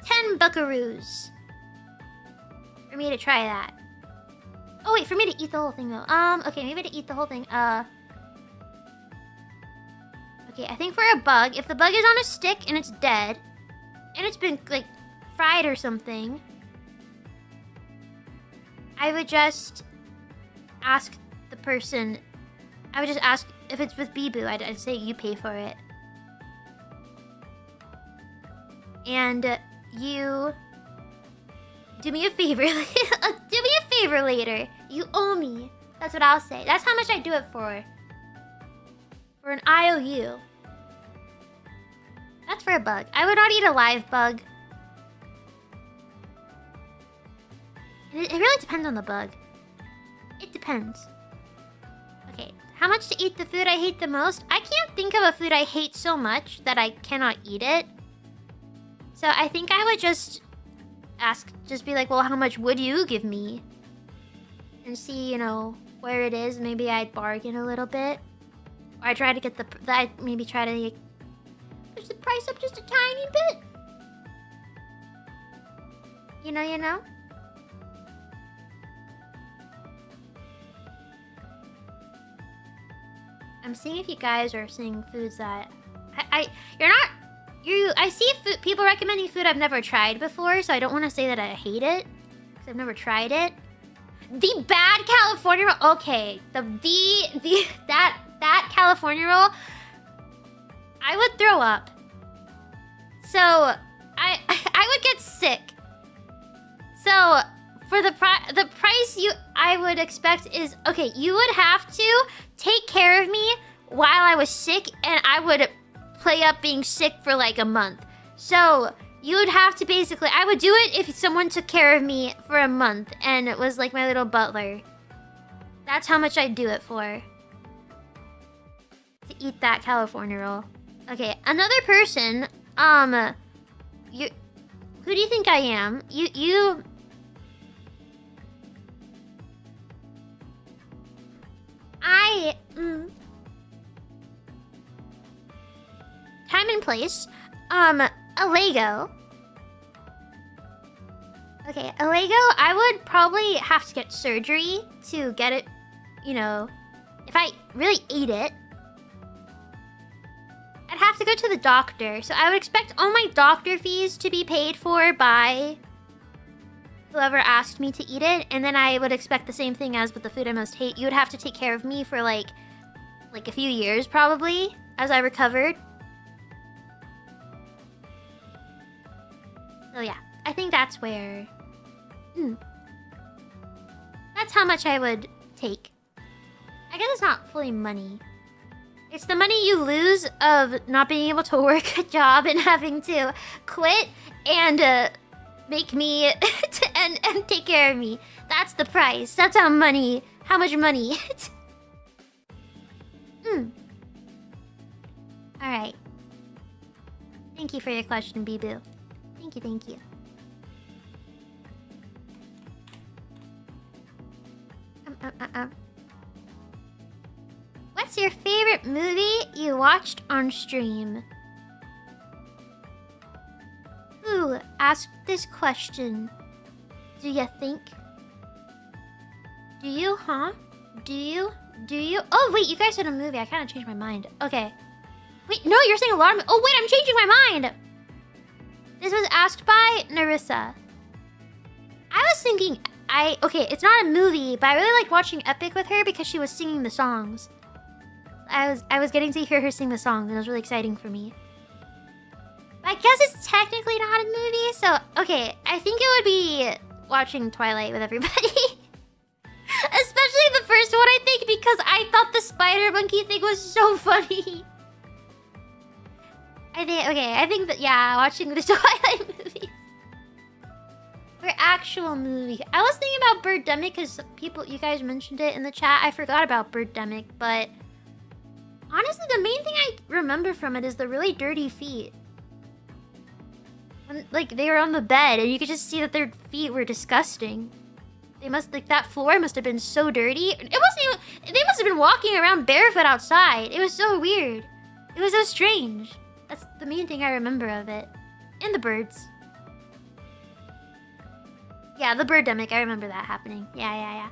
10 buckaroos for me to try that. Oh wait, for me to eat the whole thing though. Okay, maybe to eat the whole thing. Okay, I think for a bug, if the bug is on a stick and it's dead, and it's been like fried or something, I would just ask the person. I would just ask if it's with Bibu. I'd say you pay for it, and you do me a favor. Do me a favor later. You owe me. That's what I'll say. That's how much I do it for. For an IOU. That's for a bug. I would not eat a live bug. It really depends on the bug. It depends. Okay, how much to eat the food I hate the most? I can't think of a food I hate so much that I cannot eat it. So I think I would just be like, well, how much would you give me? And see, you know, where it is. Maybe I'd bargain a little bit. Or I'd try to get maybe try to like, push the price up just a tiny bit. You know? I'm seeing if you guys are seeing foods that I see people recommending food I've never tried before, so I don't want to say that I hate it because I've never tried it. The bad California roll. Okay, that California roll, I would throw up. So I would get sick. So for the price I would expect is, okay, you would have to take care of me while I was sick, and I would play up being sick for like a month. So you would have to basically, I would do it if someone took care of me for a month and it was like my little butler. That's how much I'd do it for. To eat that California roll. Okay, another person, who do you think I am? Time and place. A Lego. Okay, a Lego, I would probably have to get surgery to get it, you know, if I really ate it. I'd have to go to the doctor, so I would expect all my doctor fees to be paid for by whoever asked me to eat it, and then I would expect the same thing as with the food I most hate. You would have to take care of me for like a few years probably as I recovered. So yeah, I think that's where that's how much I would take. I guess it's not fully money. It's the money you lose of not being able to work a job and having to quit and make me and take care of me. That's the price. That's how much money. Alright. Thank you for your question, Bibu. Thank you. What's your favorite movie you watched on stream? Who asked this question? Do you think? Do you, huh? Do you? Oh, wait, you guys said a movie. I kind of changed my mind. Okay. Wait, no, you're saying a lot of... Oh, wait, I'm changing my mind. This was asked by Narissa. I was thinking... Okay, it's not a movie, but I really like watching Epic with her because she was singing the songs. I was getting to hear her sing the songs, and it was really exciting for me. But I guess it's technically not a movie, so... Okay, I think it would be watching Twilight with everybody. Especially the first one, I think, because I thought the spider monkey thing was so funny. I think that, yeah, watching the Twilight movies. We're actual movie. I was thinking about Birdemic because you guys mentioned it in the chat. I forgot about Birdemic, but honestly, the main thing I remember from it is the really dirty feet. When, like, they were on the bed and you could just see that their feet were disgusting. They must, like, that floor must have been so dirty. It wasn't even, they must have been walking around barefoot outside. It was so weird. It was so strange. That's the main thing I remember of it. And the birds. Yeah, the Birdemic. I remember that happening. Yeah.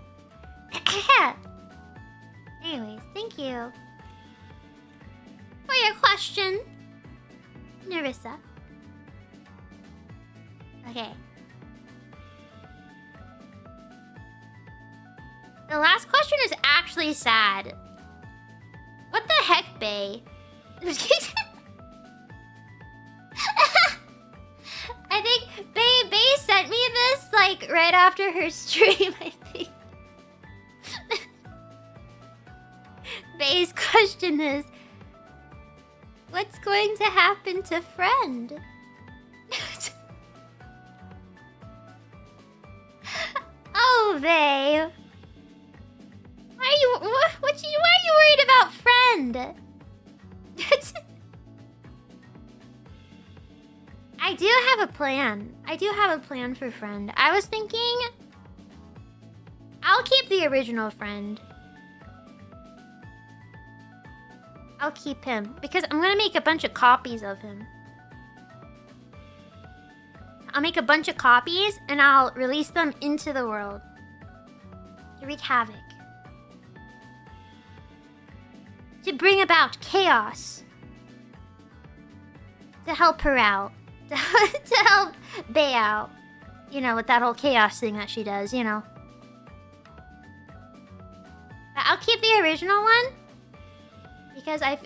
Anyways, thank you for your question, Nerissa. Okay. The last question is actually sad. What the heck, Bae? I think Bae sent me this like right after her stream, I think. Bae's question is, what's going to happen to Friend? Oh, Bae. Why are you worried about Friend? I do have a plan. I do have a plan for Friend. I was thinking I'll keep the original Friend. I'll keep him because I'm gonna make a bunch of copies of him. I'll make a bunch of copies and I'll release them into the world to wreak havoc. To bring about chaos. To help her out. To help Bae out. You know, with that whole chaos thing that she does, you know. I'll keep the original one. Because I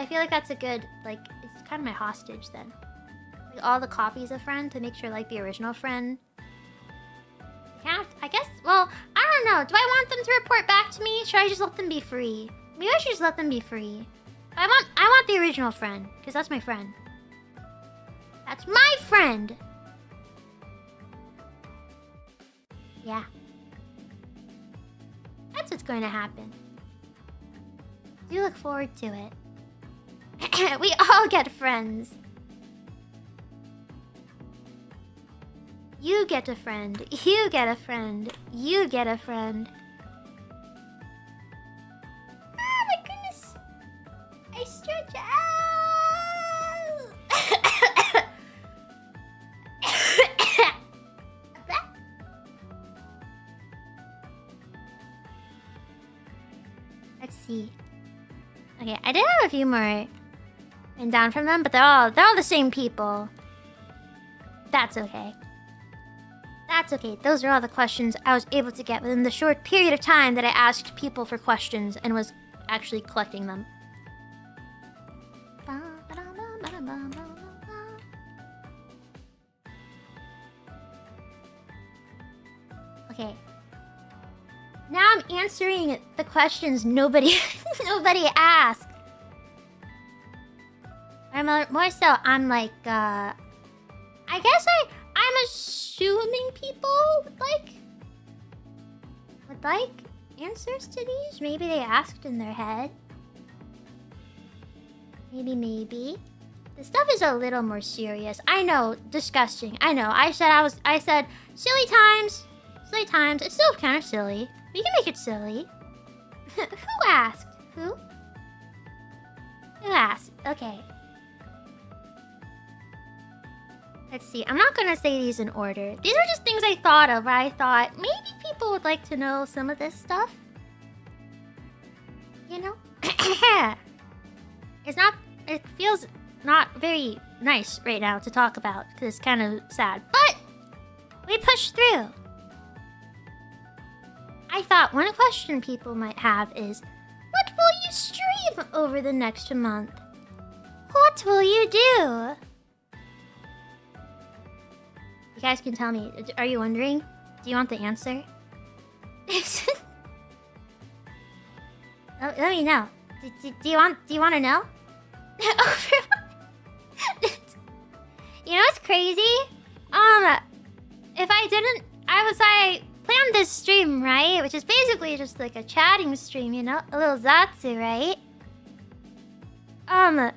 feel like that's a good, like, it's kind of my hostage then. Like, all the copies of Friend to make sure, like, the original Friend. I guess, well, I don't know. Do I want them to report back to me? Should I just let them be free? Maybe I should just let them be free. I want the original Friend, because that's my friend. That's my friend! Yeah. That's what's going to happen. Do look forward to it. We all get friends. You get a friend. You get a friend. You get a friend. Ah, my goodness. I stretch out. Let's see. Okay, I did have a few more written down from them, but they're all the same people. That's okay. That's okay. Those are all the questions I was able to get within the short period of time that I asked people for questions and was actually collecting them. Okay. Now I'm answering the questions nobody asked. More so, I'm like, I guess I'm assuming people would like answers to these. Maybe they asked in their head. Maybe. This stuff is a little more serious. I know, disgusting. I know. I said silly times. Silly times. It's still kind of silly. We can make it silly. Who asked? Who? Who asked? Okay. Let's see. I'm not gonna say these in order. These are just things I thought of. I thought maybe people would like to know some of this stuff. You know? It feels not very nice right now to talk about because it's kind of sad. But we pushed through. I thought one question people might have is, what will you stream over the next month? What will you do? You guys can tell me. Are you wondering? Do you want the answer? Let me know. Do you want to know? You know what's crazy? If I didn't I planned this stream, right? Which is basically just like a chatting stream, you know? A little Zatsu, right? Had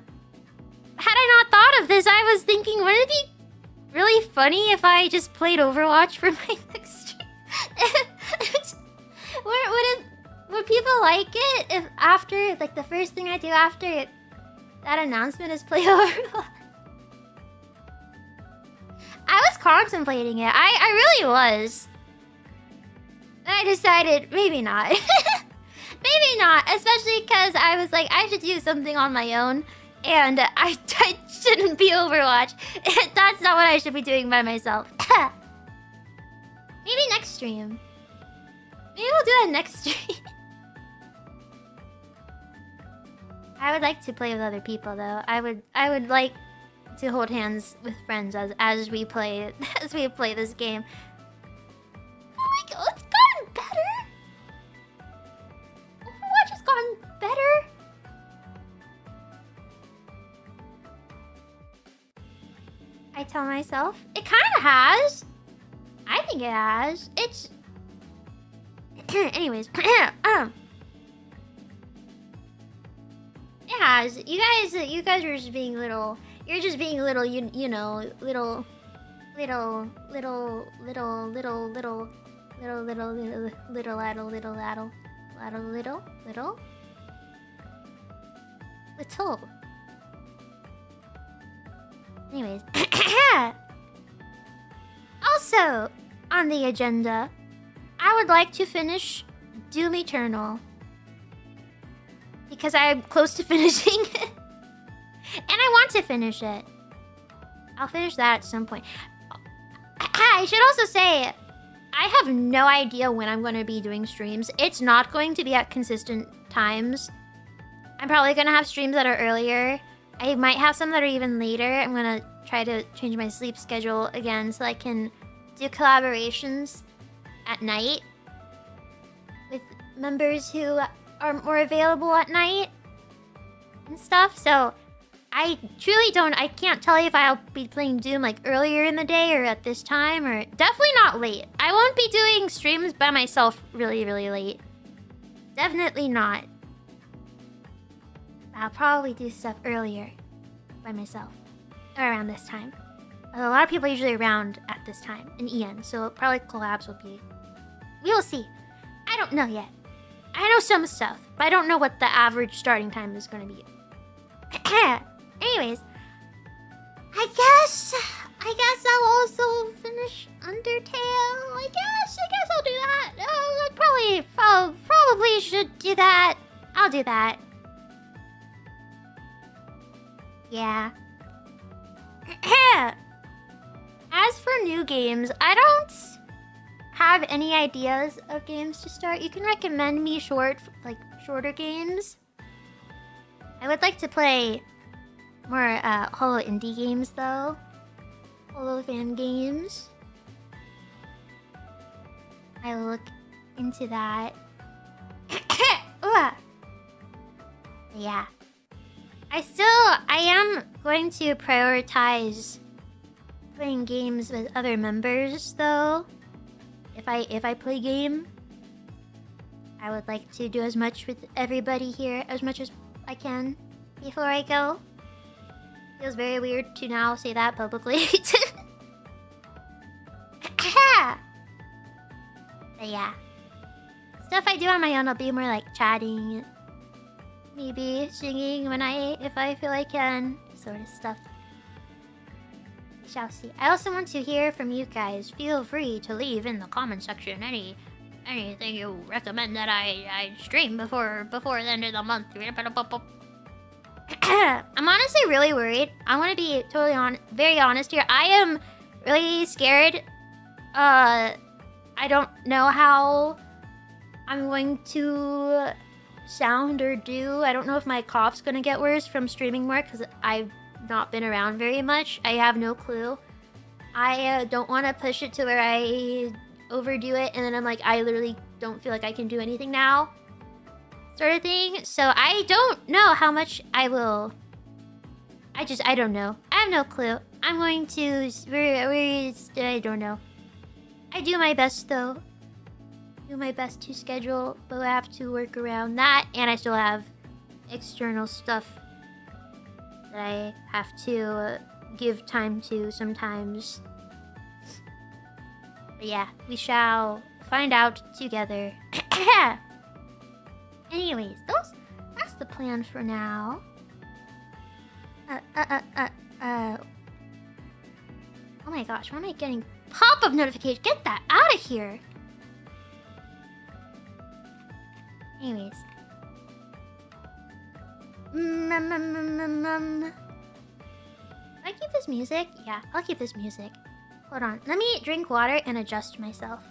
I not thought of this, I was thinking, wouldn't it be really funny if I just played Overwatch for my next stream? Would people like it if after, like, the first thing I do after that announcement is play Overwatch? I was contemplating it. I really was. And I decided, maybe not. Maybe not, especially because I was like, I should do something on my own. And I shouldn't be Overwatch. That's not what I should be doing by myself. Maybe next stream. Maybe we'll do that next stream. I would like to play with other people, though. I would like to hold hands with friends as we play this game. Oh my god, it's gotten better. Overwatch has gotten better. I tell myself it kind of has. I think it has. It's anyways. It has. You guys are just being little. You're just being little. You know, little little. Anyways. Also, on the agenda, I would like to finish Doom Eternal. Because I'm close to finishing it. And I want to finish it. I'll finish that at some point. I should also say, I have no idea when I'm going to be doing streams. It's not going to be at consistent times. I'm probably going to have streams that are earlier. I might have some that are even later. I'm going to try to change my sleep schedule again so I can do collaborations at night with members who are more available at night and stuff. So I truly I can't tell you if I'll be playing Doom like earlier in the day or at this time, or definitely not late. I won't be doing streams by myself really, really late. Definitely not. I'll probably do stuff earlier by myself around this time. A lot of people are usually around at this time in EN, so probably collabs will be. We will see. I don't know yet. I know some stuff, but I don't know what the average starting time is going to be. Anyways, I guess I'll also finish Undertale. I guess I'll do that. I probably should do that. I'll do that. Yeah. As for new games, I don't have any ideas of games to start. You can recommend me shorter games. I would like to play more holo indie games though. Holo fan games. I'll look into that. Yeah. I am going to prioritize playing games with other members though. If I play game, I would like to do as much with everybody here as much as I can before I go. Feels very weird to now say that publicly. But yeah. Stuff I do on my own will be more like chatting, maybe singing if I feel I can, sort of stuff. Shall see. I also want to hear from you guys. Feel free to leave in the comment section anything you recommend that I stream before the end of the month. I'm honestly really worried. I want to be very honest here. I am really scared. I don't know how I'm going to sound or do. I don't know if my cough's gonna get worse from streaming more because I've not been around very much. I have no clue. I don't want to push it to where I overdo it and then I'm like, I literally don't feel like I can do anything now, sort of thing. So I don't know how much I will. I don't know. I have no clue. I'm going to. I don't know. I do my best though. Do my best to schedule, but I have to work around that, and I still have external stuff that I have to give time to sometimes. But yeah, we shall find out together. Anyways, that's the plan for now. Oh my gosh, why am I getting pop-up notification? Get that out of here. Anyways. Can I keep this music? Yeah, I'll keep this music. Hold on. Let me drink water and adjust myself.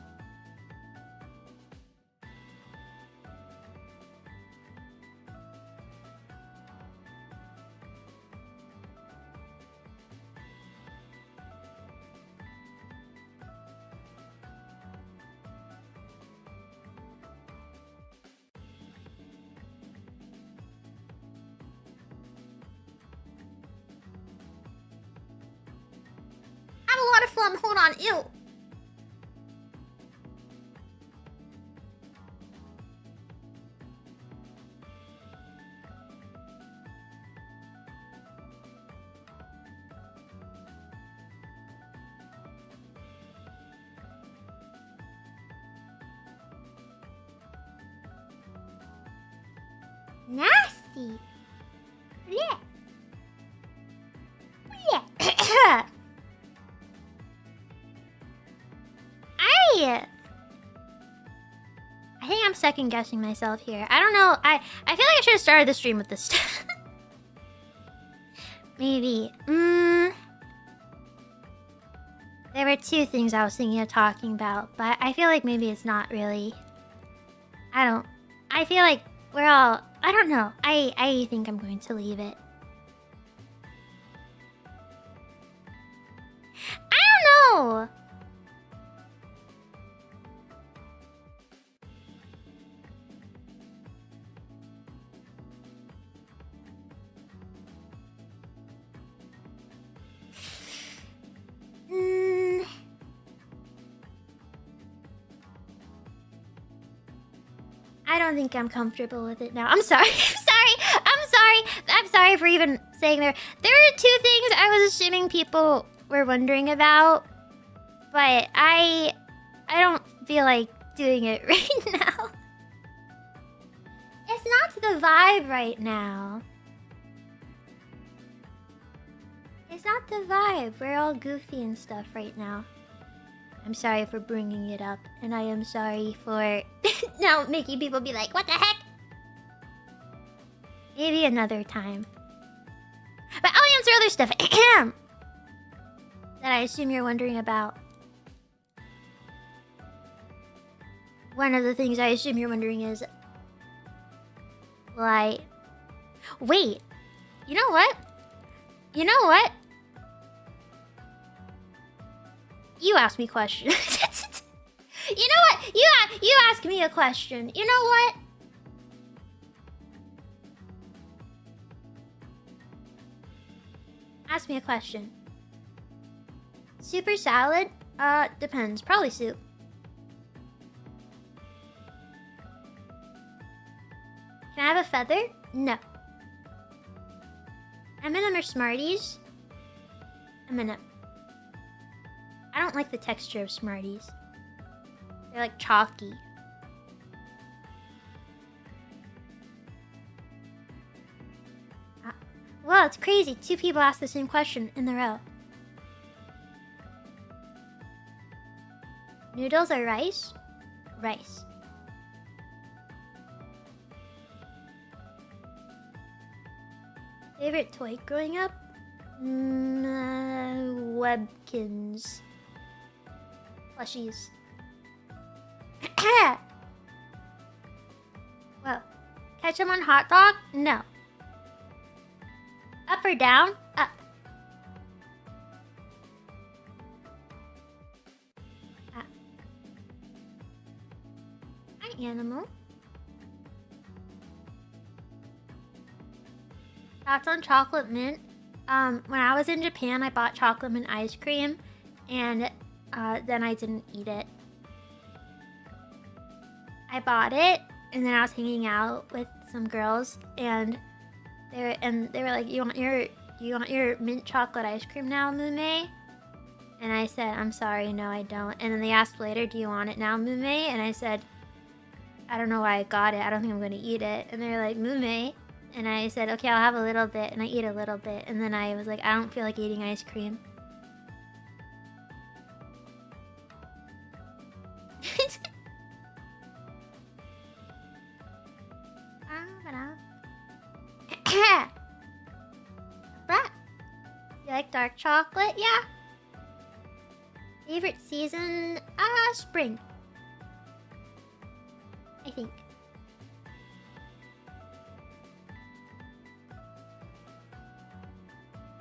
Hold on, ew. Nasty. Yeah. Yeah. I think I'm second guessing myself here. I don't know. I feel like I should have started the stream with this stuff. Maybe. There were two things I was thinking of talking about, but I feel like maybe it's not really. I feel like we're all. I don't know. I think I'm going to leave it. I don't know. I don't think I'm comfortable with it now. I'm sorry. I'm sorry for even saying there. There were two things I was assuming people were wondering about, but I don't feel like doing it right now. It's not the vibe right now. It's not the vibe. We're all goofy and stuff right now. I'm sorry for bringing it up, and I am sorry for now making people be like, what the heck? Maybe another time. But I'll answer other stuff that I assume you're wondering about. One of the things I assume you're wondering is, like, wait, you know what? You know what? You ask me questions. You know what? You ask me a question. You know what? Ask me a question. Soup or salad? Depends. Probably soup. Can I have a feather? No. M&M or Smarties? M&M. I don't like the texture of Smarties. They're like chalky. Well, it's crazy. Two people asked the same question in a row. Noodles or rice? Rice. Favorite toy growing up? Webkins. Plushies. Whoa. Ketchup on hot dog? No. Up or down? Up. Up. Hi, animal. Thoughts on chocolate mint? When I was in Japan, I bought chocolate mint ice cream, and then I didn't eat it. I bought it, and then I was hanging out with some girls, and they were like, "You want your mint chocolate ice cream now, Mume?" And I said, "I'm sorry, no, I don't." And then they asked later, "Do you want it now, Mume?" And I said, "I don't know why I got it. I don't think I'm gonna eat it." And they were like, "Mume?" And I said, "Okay, I'll have a little bit," and I eat a little bit, and then I was like, "I don't feel like eating ice cream." You like dark chocolate? Yeah. Favorite season? Spring. I think.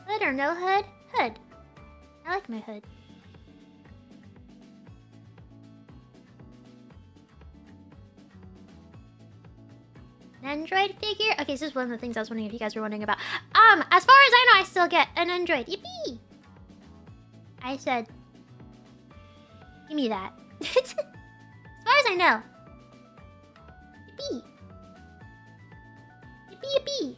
Hood or no hood? Hood. I like my hood. An Android figure? Okay, this is one of the things I was wondering if you guys were wondering about. As far as I know, I still get an Android. Yippee! I said, give me that. As far as I know. Yippee! Yippee, yippee!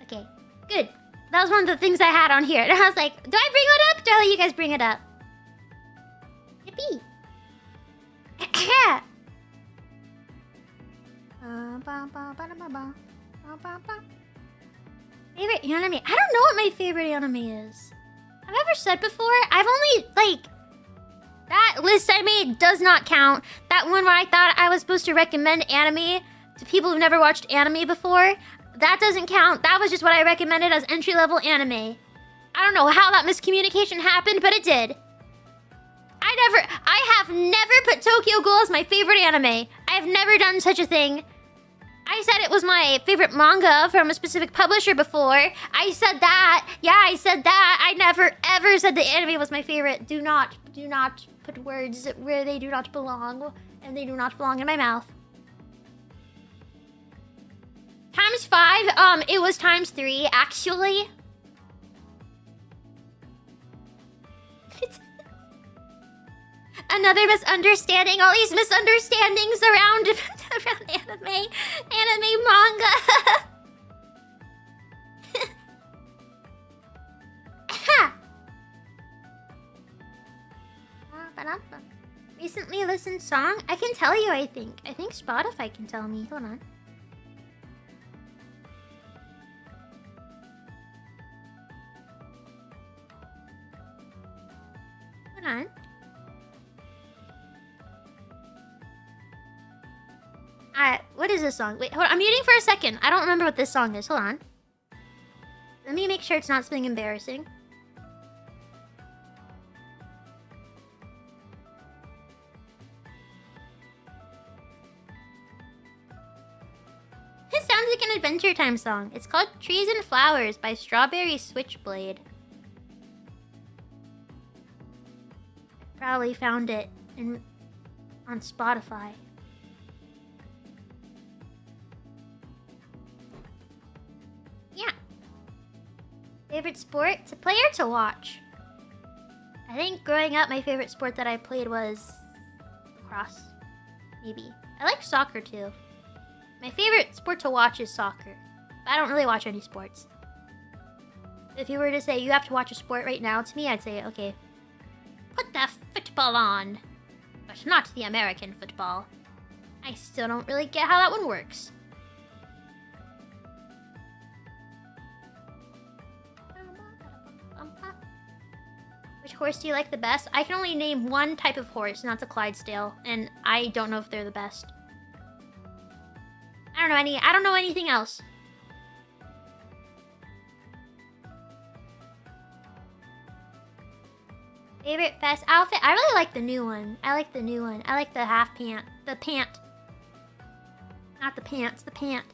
Okay, good. That was one of the things I had on here. And I was like, do I bring it up? Do I let you guys bring it up? Yippee! Favorite anime? I don't know what my favorite anime is. I've ever said before, I've only, like... That list I made does not count. That one where I thought I was supposed to recommend anime to people who've never watched anime before, that doesn't count. That was just what I recommended as entry-level anime. I don't know how that miscommunication happened, but it did. I have never put Tokyo Ghoul as my favorite anime. I have never done such a thing. I said it was my favorite manga from a specific publisher before. I said that. Yeah, I said that. I never ever said the anime was my favorite. Do not put words where they do not belong, and they do not belong in my mouth. Times 5, it was times 3, actually. Another misunderstanding. All these misunderstandings around anime manga. Recently listened song? I can tell you, I think. I think Spotify can tell me. Hold on. Hold on. What is this song? Wait, hold on. I'm muting for a second. I don't remember what this song is. Hold on. Let me make sure it's not something embarrassing. It sounds like an Adventure Time song. It's called Trees and Flowers by Strawberry Switchblade. Probably found it on Spotify. Yeah. Favorite sport? To play or to watch? I think growing up, my favorite sport that I played was lacrosse. Maybe. I like soccer too. My favorite sport to watch is soccer. But I don't really watch any sports. If you were to say you have to watch a sport right now to me, I'd say, okay, put the football on. But not the American football. I still don't really get how that one works. Which horse do you like the best? I can only name one type of horse, and that's a Clydesdale. And I don't know if they're the best. I don't know anything else. Favorite fest outfit? I really like the new one. I like the new one. I like the half pant. The pant. Not the pants, the pant.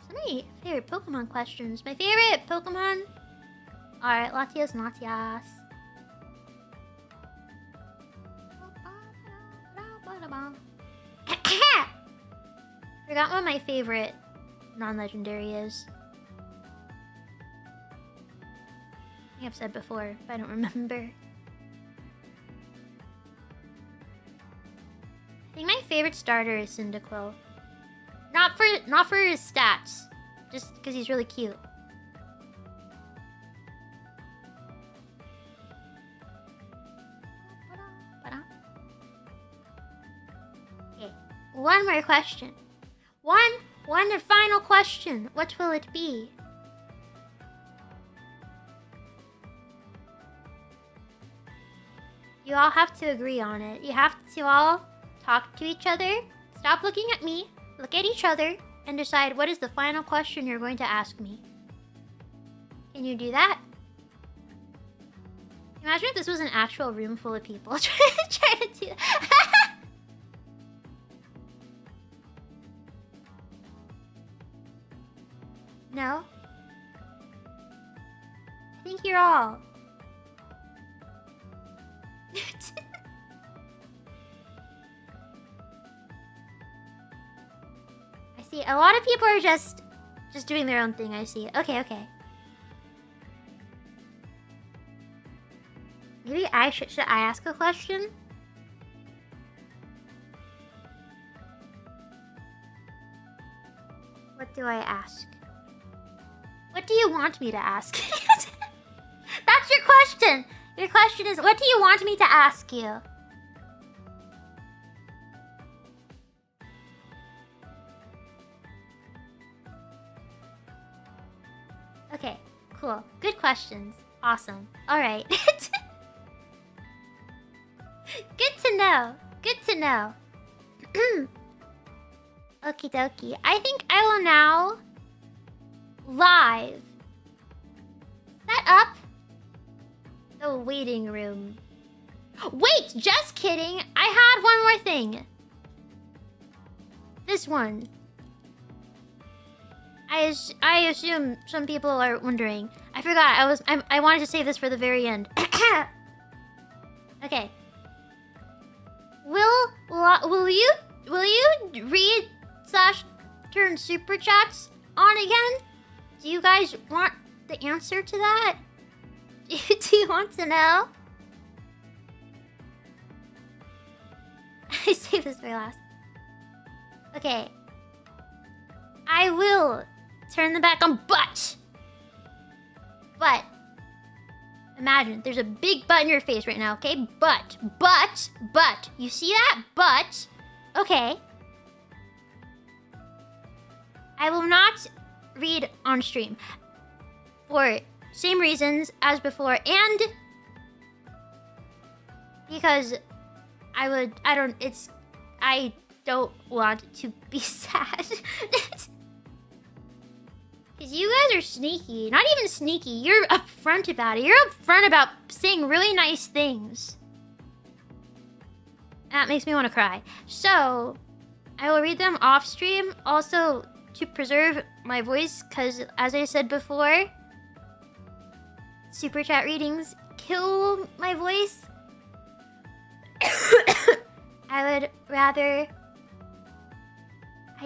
So many favorite Pokemon questions. My favorite Pokemon are Latios and Latias. Forgot what my favorite non-legendary is. I think I've said before, if I don't remember. I think my favorite starter is Cyndaquil. Not for his stats, just because he's really cute. Okay, one more question. One final question. What will it be? You all have to agree on it. You have to all talk to each other. Stop looking at me. Look at each other and decide what is the final question you're going to ask me. Can you do that? Imagine if this was an actual room full of people trying to do that. No? I think you're all. I see. A lot of people are just doing their own thing, I see. Okay. Maybe should I ask a question? What do I ask? What do you want me to ask? That's your question! Your question is, what do you want me to ask you? Okay, cool. Good questions. Awesome. Alright. Good to know. Good to know. Okie dokie. I think I will now live set up the waiting room. Wait, just kidding. I had one more thing. This one. I assume some people are wondering. I forgot. I wanted to save this for the very end. Okay. Will you read / turn super chats on again? Do you guys want the answer to that? Do you want to know? I saved this for last. Okay. I will turn them back on, but imagine there's a big butt in your face right now, okay? But you see that? But okay. I will not read on stream for same reasons as before, and because I don't want to be sad. Because you guys are sneaky. Not even sneaky, you're upfront about it. You're upfront about saying really nice things. That makes me want to cry. So, I will read them off stream. Also, to preserve my voice, because as I said before, super chat readings kill my voice. I would rather...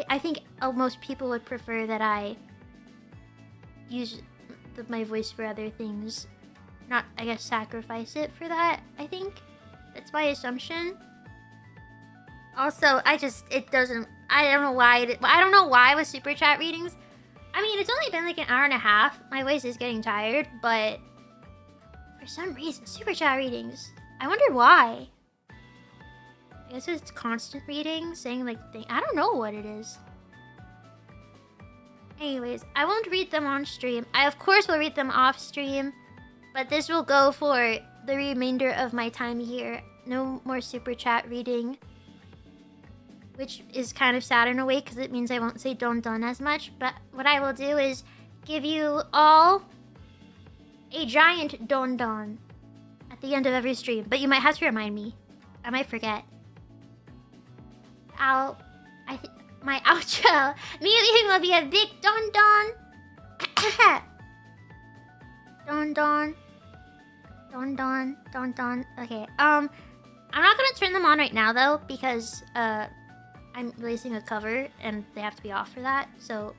I think most people would prefer that I use my voice for other things. Not, I guess, sacrifice it for that, I think. That's my assumption. Also, I don't know why with super chat readings. I mean, it's only been like an hour and a half. My voice is getting tired, but for some reason, super chat readings. I wonder why. I guess it's constant reading, saying like I don't know what it is. Anyways, I won't read them on stream. I of course will read them off stream, but this will go for the remainder of my time here. No more super chat reading, which is kind of sad in a way because it means I won't say don as much. But what I will do is give you all a giant don at the end of every stream. But you might have to remind me. I might forget. My outro immediately will be a big don. don. Okay. I'm not gonna turn them on right now though because I'm releasing a cover and they have to be off for that. So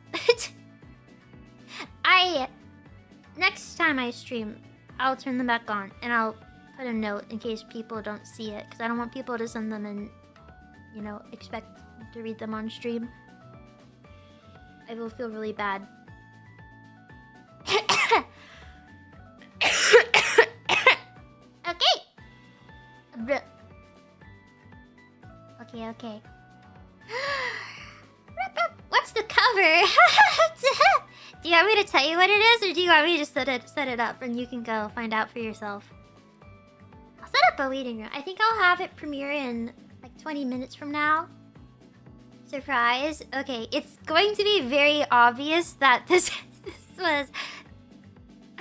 next time I stream, I'll turn them back on and I'll put a note in case people don't see it, because I don't want people to send them and, you know, expect to read them on stream. I will feel really bad. Okay. Okay. What's the cover? Do you want me to tell you what it is, or do you want me to just set it up and you can go find out for yourself? I'll set up a waiting room. I think I'll have it premiere in like 20 minutes from now. Surprise. Okay, it's going to be very obvious that this was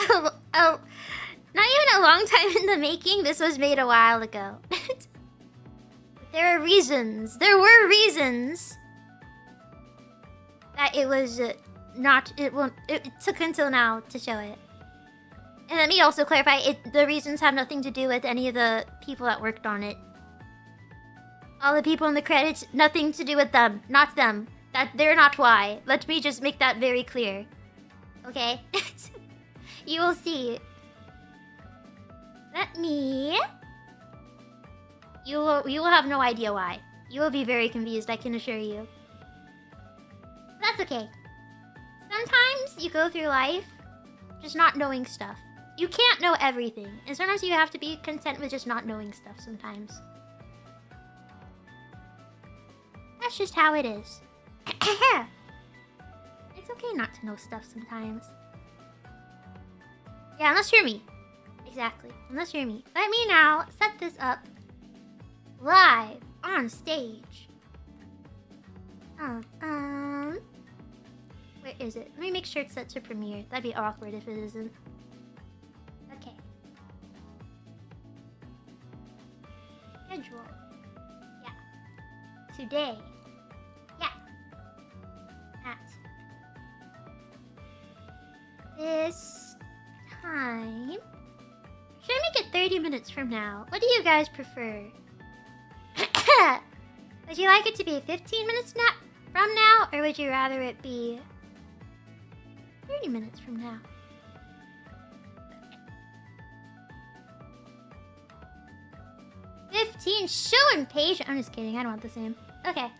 not even a long time in the making. This was made a while ago. There were reasons that it was not. It took until now to show it. And let me also clarify: the reasons have nothing to do with any of the people that worked on it. All the people in the credits, nothing to do with them. Not them. They're not why. Let me just make that very clear. Okay? You will see. You will have no idea why. You will be very confused, I can assure you. That's okay. Sometimes you go through life just not knowing stuff. You can't know everything. And sometimes you have to be content with just not knowing stuff sometimes. That's just how it is. It's okay not to know stuff sometimes. Yeah, unless you're me. Exactly. Unless you're me. Let me now set this up live on stage. Where is it? Let me make sure it's set to premiere. That'd be awkward if it isn't. Okay. Schedule. Yeah. Today. Yeah. At this time. Should I make it 30 minutes from now? What do you guys prefer? Would you like it to be 15 minutes from now? Or would you rather it be 30 minutes from now? So impatient. I'm just kidding. I don't want the same. Okay.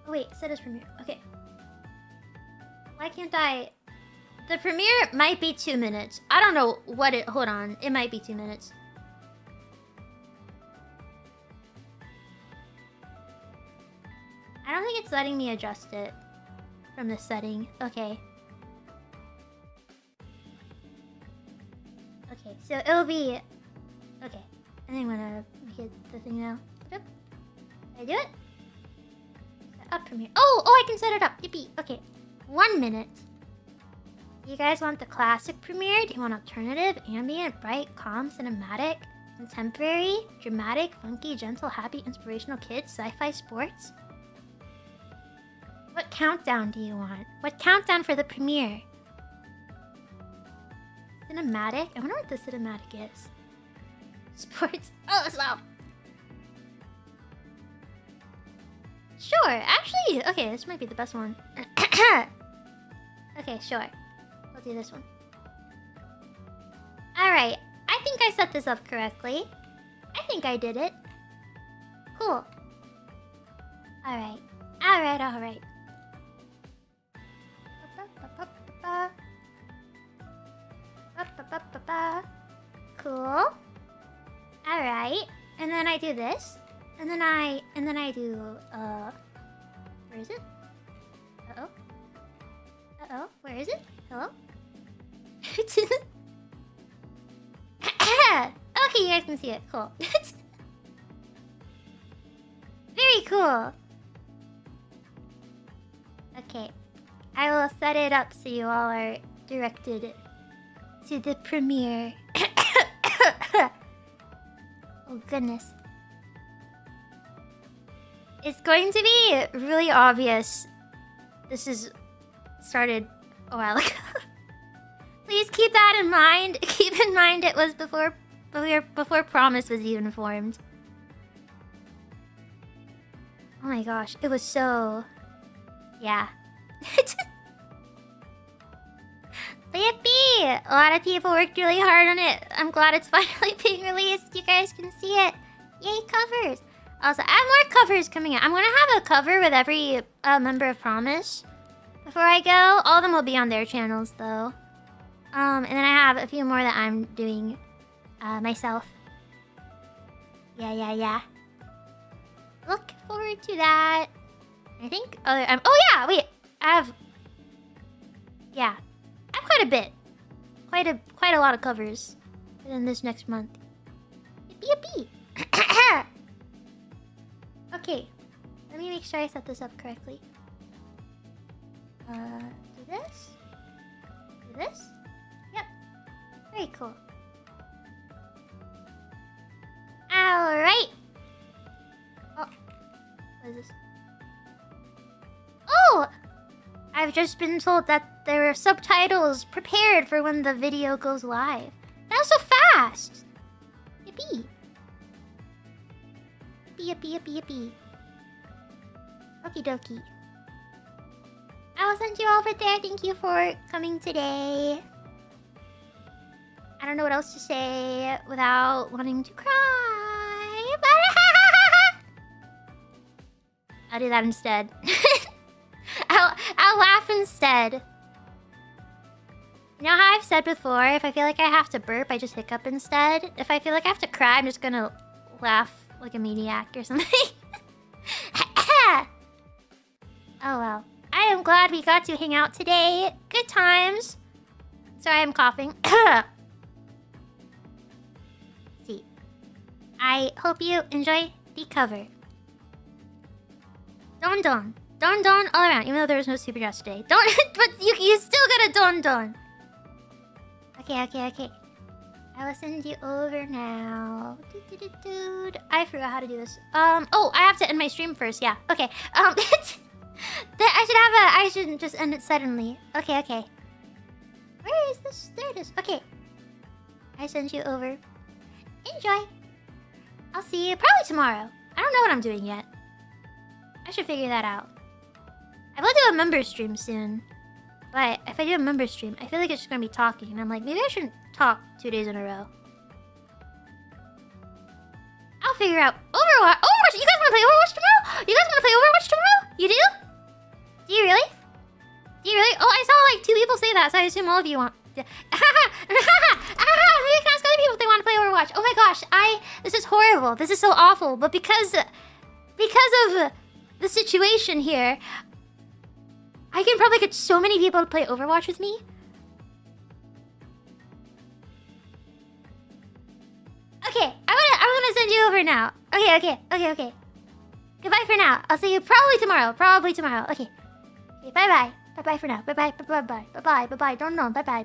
Oh, wait. Set as premiere. Okay. Why can't I... The premiere might be 2 minutes. I don't know what it... Hold on. It might be 2 minutes. I don't think it's letting me adjust it from this setting. Okay. Okay, so it'll be... Okay. I think I'm gonna make it the thing now. Did I do it? Set up premiere. Oh, I can set it up. Yippee. Okay. 1 minute. You guys want the classic premiere? Do you want alternative, ambient, bright, calm, cinematic, contemporary, dramatic, funky, gentle, happy, inspirational, kids, sci-fi, sports? What countdown do you want? What countdown for the premiere? Cinematic? I wonder what the cinematic is. Sports. Oh, that's loud. Sure, actually, okay, this might be the best one. Okay, sure. We'll do this one. Alright, I think I set this up correctly. I think I did it. Cool. Alright. Cool. Alright. And then I do this. And then I do, where is it? Uh-oh, where is it? Hello? Okay, you guys can see it. Cool. Very cool. Okay. I will set it up so you all are directed to the premiere. Oh, goodness. It's going to be really obvious. This is started a while ago. Please keep that in mind. Keep in mind it was before Promise was even formed. Oh my gosh, it was so... Yeah. Yippee! A lot of people worked really hard on it. I'm glad it's finally being released. You guys can see it. Yay, covers! Also, I have more covers coming out. I'm gonna have a cover with every member of Promise. Before I go, all of them will be on their channels, though. And then I have a few more that I'm doing myself. Yeah. Look forward to that. I think other... oh yeah, wait. I have quite a bit. Quite a lot of covers within this next month. Yippee! Okay, let me make sure I set this up correctly. Do this? Do this? Yep. Very cool. Alright! Oh, what is this? Oh! I've just been told that there are subtitles prepared for when the video goes live. That was so fast! Yippee! Yippee. Okie dokie. I will send you over there. Thank you for coming today. I don't know what else to say without wanting to cry. But I'll do that instead. I'll laugh instead. You know how I've said before, if I feel like I have to burp, I just hiccup instead. If I feel like I have to cry, I'm just gonna laugh like a maniac or something. Oh well. I am glad we got to hang out today. Good times. Sorry, I'm coughing. See. I hope you enjoy the cover. Don all around, even though there was no super dress today. But you still got a don. Okay. I will send you over now. I forgot how to do this. Oh, I have to end my stream first. Yeah. Okay. I shouldn't just end it suddenly. Okay. Where is this? There it is. Okay. I send you over. Enjoy. I'll see you probably tomorrow. I don't know what I'm doing yet. I should figure that out. I will do a member stream soon. But if I do a member stream, I feel like it's just gonna be talking. And I'm like, maybe I shouldn't talk 2 days in a row. I'll figure out Overwatch. You guys wanna play Overwatch tomorrow? You do? Do you really? Oh, I saw like 2 people say that, so I assume all of you want. Maybe I can ask other people if they want to play Overwatch. Oh my gosh, this is horrible. This is so awful. But because of the situation here, I can probably get so many people to play Overwatch with me. Okay, I'm gonna send you over now. Okay. Goodbye for now. I'll see you probably tomorrow. Okay, bye-bye. Bye-bye for now. Bye-bye. Don't know. Bye-bye.